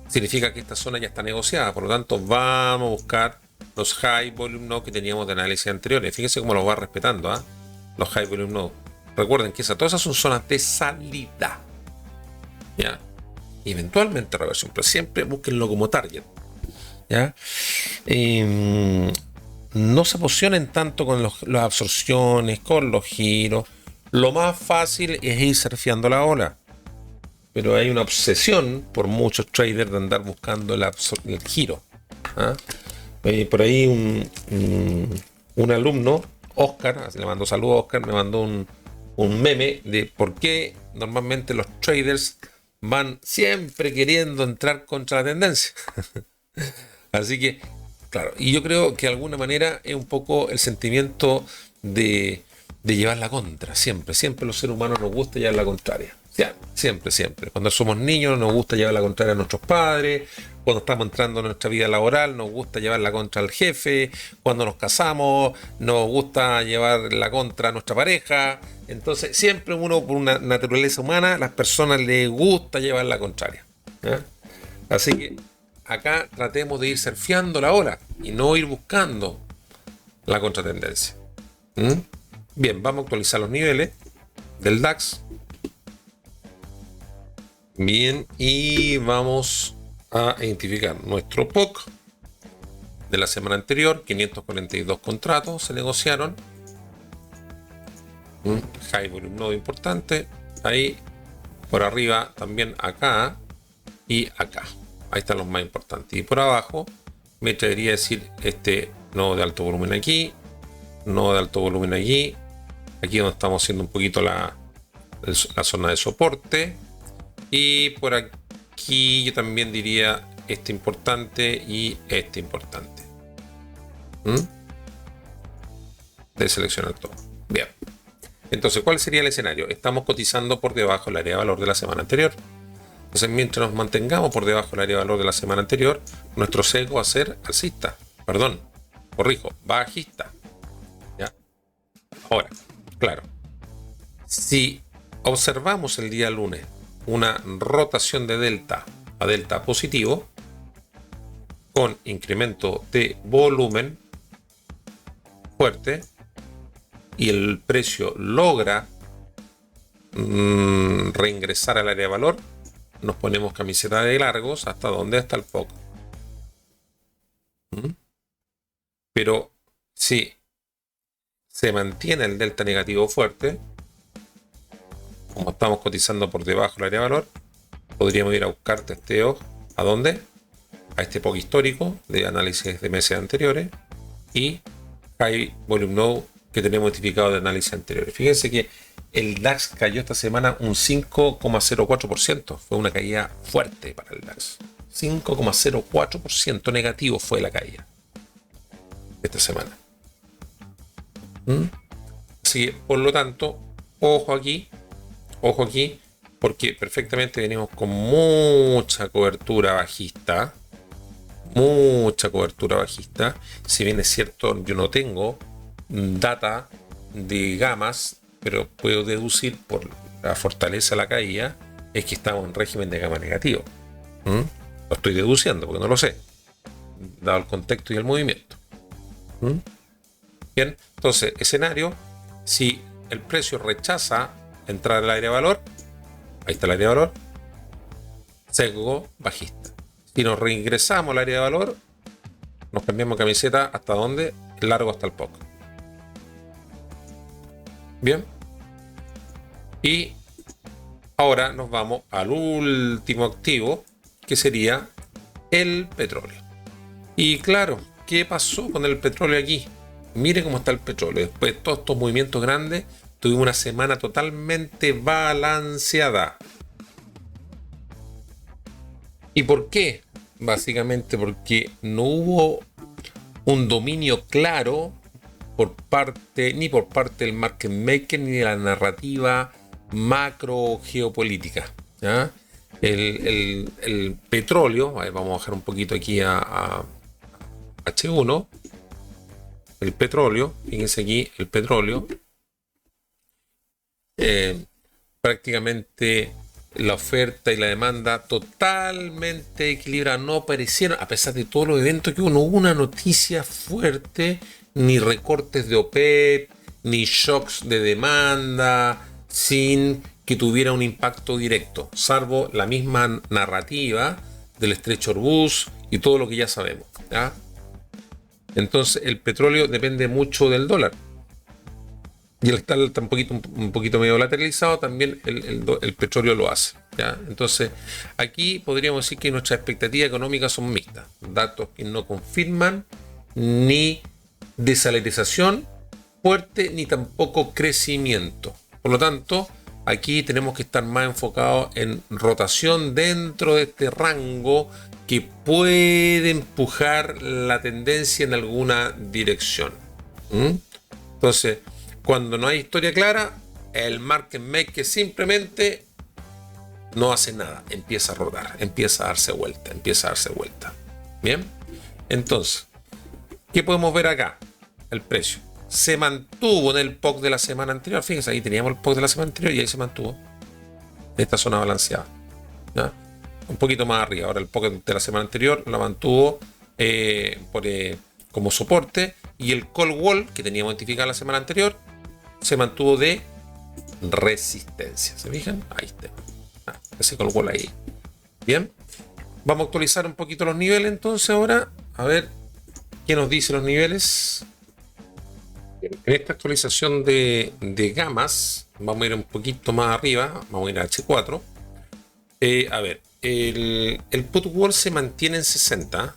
significa que esta zona ya está negociada. Por lo tanto, vamos a buscar los high volume node que teníamos de análisis anteriores. Fíjense cómo los va respetando, los high volume node. Recuerden que todas esas son zonas de salida, ya, y eventualmente reversión, pero siempre búsquenlo como target, ¿ya? No se posicionen tanto con las absorciones, con los giros. Lo más fácil es ir surfeando la ola, pero hay una obsesión por muchos traders de andar buscando el giro. Por ahí un alumno, Oscar, le mando saludos a Oscar, me mandó un meme de por qué normalmente los traders van siempre queriendo entrar contra la tendencia. Así que, claro, y yo creo que de alguna manera es un poco el sentimiento de llevar la contra. Siempre los seres humanos nos gusta llevar la contraria. Siempre. Cuando somos niños nos gusta llevar la contraria a nuestros padres. Cuando estamos entrando en nuestra vida laboral nos gusta llevar la contra al jefe. Cuando nos casamos nos gusta llevar la contra a nuestra pareja. Entonces siempre uno, por una naturaleza humana, a las personas les gusta llevar la contraria. Así que acá tratemos de ir surfeando la ola y no ir buscando la contratendencia. Bien, vamos a actualizar los niveles del DAX. Bien, y vamos a identificar nuestro POC de la semana anterior. 542 contratos se negociaron. High volume node importante. Ahí, por arriba también acá y acá. Ahí están los más importantes. Y por abajo me atrevería a decir este nodo de alto volumen aquí, nodo de alto volumen allí. Aquí donde estamos haciendo un poquito la zona de soporte. Y por aquí yo también diría este importante y este importante. De seleccionar todo. Bien. Entonces, ¿cuál sería el escenario? Estamos cotizando por debajo del área de valor de la semana anterior. Entonces, mientras nos mantengamos por debajo del área de valor de la semana anterior, nuestro sesgo va a ser alcista. Perdón, corrijo, bajista. ¿Ya? Ahora, claro, si observamos el día lunes una rotación de delta a delta positivo, con incremento de volumen fuerte, y el precio logra reingresar al área de valor, nos ponemos camiseta de largos hasta donde está el POC. Pero si se mantiene el delta negativo fuerte, como estamos cotizando por debajo del área de valor, podríamos ir a buscar testeos. ¿A dónde? A este POC histórico de análisis de meses anteriores y High Volume Node que tenemos identificado de análisis anteriores. Fíjense que el DAX cayó esta semana un 5,04%. Fue una caída fuerte para el DAX. 5,04% negativo fue la caída esta semana. Así que, por lo tanto, ojo aquí, porque perfectamente venimos con mucha cobertura bajista. Si bien es cierto, yo no tengo data de gamas, pero puedo deducir por la fortaleza de la caída, es que estamos en régimen de gama negativo. Lo estoy deduciendo porque no lo sé, dado el contexto y el movimiento. Bien, entonces, escenario, si el precio rechaza entrar al área de valor, ahí está el área de valor, sesgo bajista. Si nos reingresamos al área de valor, nos cambiamos camiseta hasta donde, largo hasta el POC. Bien. Y ahora nos vamos al último activo, que sería el petróleo. Y claro, ¿qué pasó con el petróleo aquí? Mire cómo está el petróleo. Después de todos estos movimientos grandes, tuvimos una semana totalmente balanceada. ¿Y por qué? Básicamente porque no hubo un dominio claro ni por parte del market maker ni de la narrativa macro geopolítica. ¿Ya? El petróleo, a ver, vamos a bajar un poquito aquí a H1. El petróleo, fíjense aquí, el petróleo, prácticamente la oferta y la demanda totalmente equilibrada, no aparecieron, a pesar de todos los eventos que hubo, no hubo una noticia fuerte, ni recortes de OPEP, ni shocks de demanda, sin que tuviera un impacto directo, salvo la misma narrativa del estrecho Hormuz y todo lo que ya sabemos, ¿ya? Entonces el petróleo depende mucho del dólar. Y al estar un poquito medio lateralizado, también el petróleo lo hace, ¿ya? Entonces, aquí podríamos decir que nuestras expectativas económicas son mixtas. Datos que no confirman ni desalerización fuerte, ni tampoco crecimiento. Por lo tanto, aquí tenemos que estar más enfocados en rotación dentro de este rango que puede empujar la tendencia en alguna dirección. Entonces, cuando no hay historia clara, el market maker simplemente no hace nada, empieza a rodar, empieza a darse vuelta. Bien, entonces, ¿qué podemos ver acá? El precio se mantuvo en el POC de la semana anterior. Fíjense, ahí teníamos el POC de la semana anterior y ahí se mantuvo esta zona balanceada, ¿ya? Un poquito más arriba. Ahora el POC de la semana anterior la mantuvo como soporte, y el call wall que teníamos identificado la semana anterior se mantuvo de resistencia. ¿Se fijan? Ahí está. Ese call wall ahí. Bien. Vamos a actualizar un poquito los niveles entonces ahora. A ver qué nos dicen los niveles. En esta actualización de gamas, vamos a ir un poquito más arriba. Vamos a ir a H4. A ver, el put wall se mantiene en 60.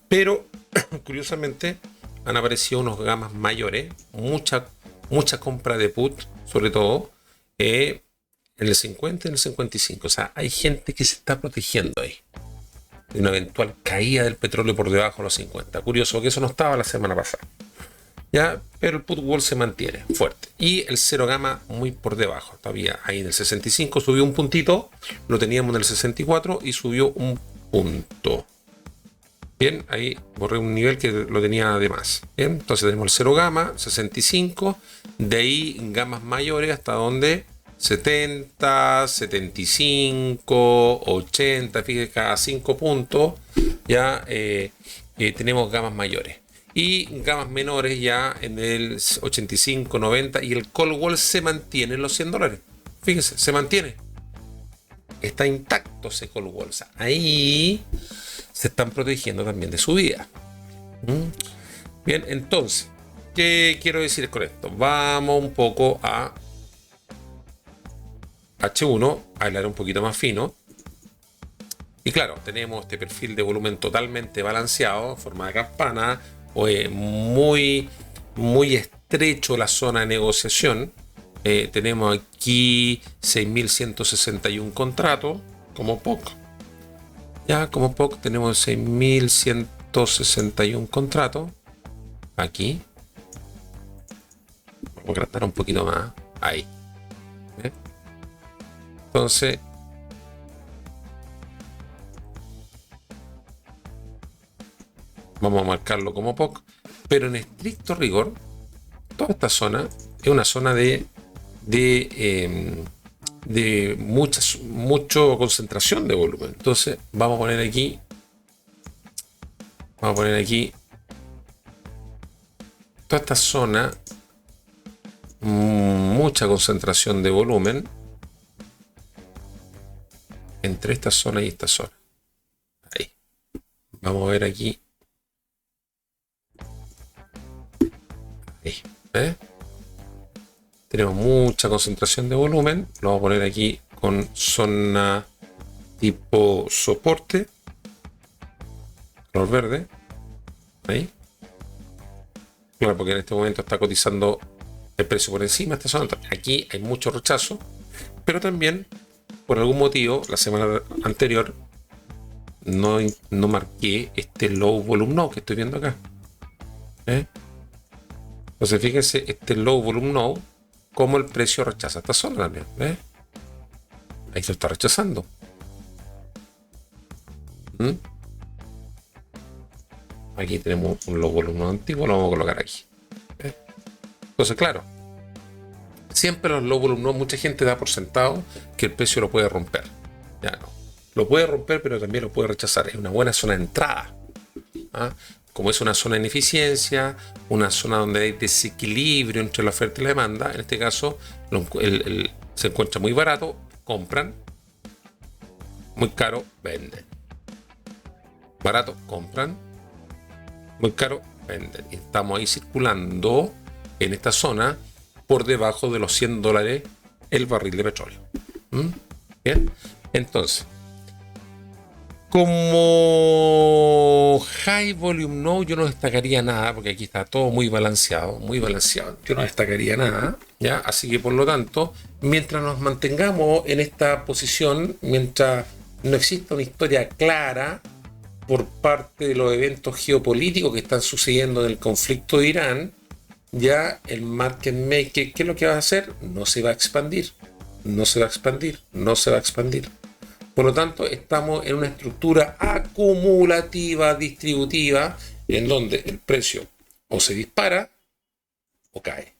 Pero, curiosamente, han aparecido unos gamas mayores. Mucha compra de put, sobre todo en el 50 y en el 55. O sea, hay gente que se está protegiendo ahí de una eventual caída del petróleo por debajo de los 50. Curioso que eso no estaba la semana pasada. ¿ya? Pero el put wall se mantiene fuerte. Y el cero gamma muy por debajo. Todavía ahí en el 65 subió un puntito, lo teníamos en el 64 y subió un punto. Bien, ahí borré un nivel que lo tenía de más. Bien, entonces tenemos el cero gamma, 65, de ahí gamas mayores hasta donde 70, 75, 80, fíjate, cada 5 puntos ya tenemos gamas mayores. Y gamas menores ya en el 85, 90 y el call wall se mantiene en los $100. Fíjense, se mantiene. Está intacto ese call wall. O sea, ahí se están protegiendo también de subida. Bien, entonces, ¿qué quiero decir con esto? Vamos un poco a H1, a hablar un poquito más fino. Y claro, tenemos este perfil de volumen totalmente balanceado, en forma de campana, muy, muy estrecho la zona de negociación. Tenemos aquí 6.161 contratos, como poco. Ya, como poco, tenemos 6.161 contratos. Aquí. Vamos a agrandar un poquito más. Ahí. Entonces, vamos a marcarlo como POC, pero en estricto rigor, toda esta zona es una zona de mucha concentración de volumen. Entonces, vamos a poner aquí toda esta zona, mucha concentración de volumen entre esta zona y esta zona. Ahí. Vamos a ver aquí. Ahí. Tenemos mucha concentración de volumen. Lo vamos a poner aquí con zona tipo soporte. Color verde. Ahí. Claro, porque en este momento está cotizando el precio por encima de esta zona. Aquí hay mucho rechazo. Pero también, por algún motivo, la semana anterior no marqué este low volume no que estoy viendo acá. Entonces fíjense, este low volume no, como el precio rechaza esta zona también. Ahí se está rechazando. Aquí tenemos un low volume no antiguo, lo vamos a colocar aquí. Entonces, claro, siempre los low volume no, mucha gente da por sentado que el precio lo puede romper. Ya no. Lo puede romper, pero también lo puede rechazar. Es una buena zona de entrada. Como es una zona de ineficiencia, una zona donde hay desequilibrio entre la oferta y la demanda, en este caso se encuentra muy barato, compran, muy caro, venden. Barato, compran, muy caro, venden. Y estamos ahí circulando en esta zona por debajo de los $100 el barril de petróleo. Bien, entonces, como high volume no, yo no destacaría nada, porque aquí está todo muy balanceado, yo no destacaría nada, ¿ya? Así que por lo tanto, mientras nos mantengamos en esta posición, mientras no exista una historia clara por parte de los eventos geopolíticos que están sucediendo en el conflicto de Irán, ya el market maker, ¿qué es lo que va a hacer? No se va a expandir. Por lo tanto, estamos en una estructura acumulativa distributiva en donde el precio o se dispara o cae.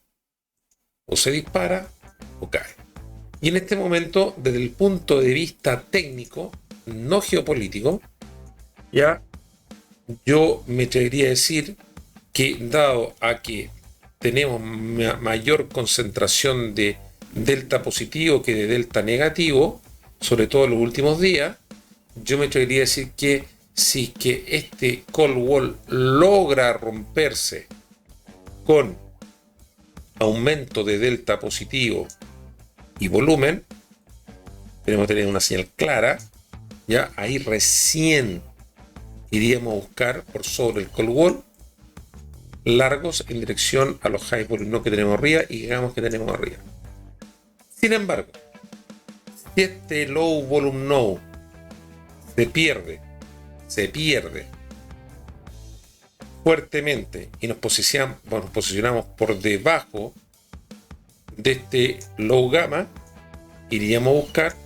Y en este momento, desde el punto de vista técnico, no geopolítico, ya yo me atrevería a decir que, dado a que tenemos mayor concentración de delta positivo que de delta negativo, sobre todo en los últimos días, yo me atrevería a decir que si que este call wall logra romperse con aumento de delta positivo y volumen, tenemos que tener una señal clara, ya ahí recién iríamos a buscar por sobre el call wall largos en dirección a los high volume no que tenemos arriba y digamos que tenemos arriba. Sin embargo, si este low volume no se pierde fuertemente y nos posicionamos por debajo de este low gamma, iríamos a buscar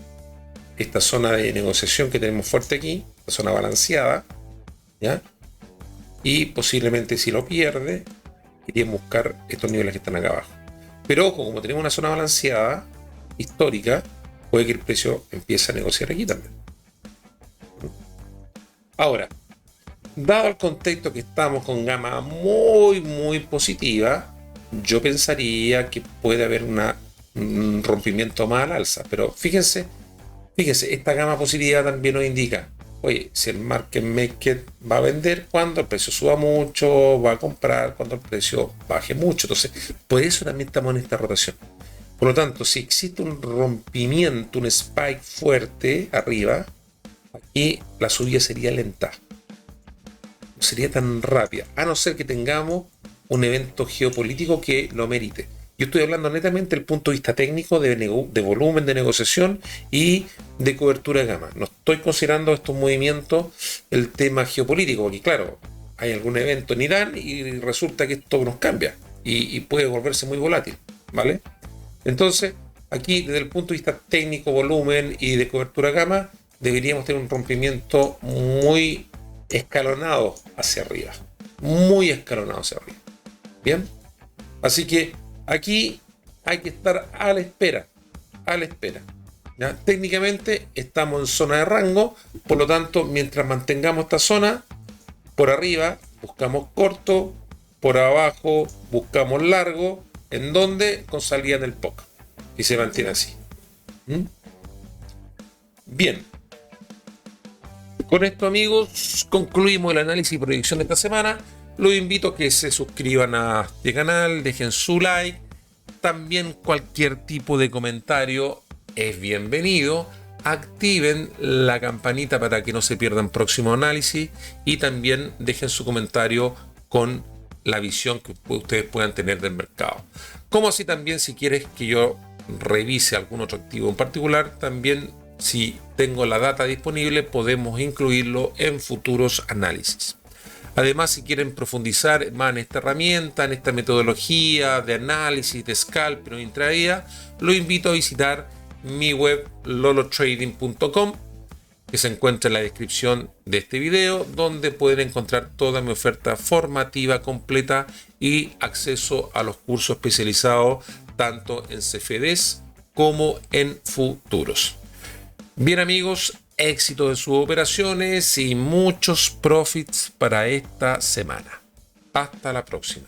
esta zona de negociación que tenemos fuerte aquí, la zona balanceada, ¿ya? Y posiblemente si lo pierde, iríamos a buscar estos niveles que están acá abajo. Pero ojo, como tenemos una zona balanceada histórica, puede que el precio empiece a negociar aquí también. Ahora, dado el contexto que estamos con gama muy positiva, yo pensaría que puede haber un rompimiento más al alza. Pero fíjense, esta gama positiva también nos indica, oye, si el market maker va a vender cuando el precio suba mucho, va a comprar cuando el precio baje mucho. Entonces, por eso también estamos en esta rotación. Por lo tanto, si existe un rompimiento, un spike fuerte arriba, aquí la subida sería lenta. No sería tan rápida, a no ser que tengamos un evento geopolítico que lo merite. Yo estoy hablando netamente del punto de vista técnico de volumen de negociación y de cobertura de gama. No estoy considerando estos movimientos el tema geopolítico, porque claro, hay algún evento en Irán y resulta que esto nos cambia y puede volverse muy volátil, ¿vale? Entonces, aquí desde el punto de vista técnico, volumen y de cobertura de gama, deberíamos tener un rompimiento muy escalonado hacia arriba. Muy escalonado hacia arriba. Bien. Así que aquí hay que estar a la espera. ¿Ya? Técnicamente estamos en zona de rango. Por lo tanto, mientras mantengamos esta zona, por arriba buscamos corto, por abajo buscamos largo, en donde con salida en el POC. Y se mantiene así. Bien. Con esto, amigos, concluimos el análisis y proyección de esta semana. Los invito a que se suscriban a este canal, dejen su like. También cualquier tipo de comentario es bienvenido. Activen la campanita para que no se pierdan próximo análisis. Y también dejen su comentario con la visión que ustedes puedan tener del mercado. Como así también, si quieres que yo revise algún otro activo en particular, también si tengo la data disponible podemos incluirlo en futuros análisis. Además, si quieren profundizar más en esta herramienta, en esta metodología de análisis de scalp o intradía, lo invito a visitar mi web lolotrading.com, que se encuentra en la descripción de este video, donde pueden encontrar toda mi oferta formativa completa y acceso a los cursos especializados tanto en CFDs como en futuros. Bien, amigos, éxito de sus operaciones y muchos profits para esta semana. Hasta la próxima.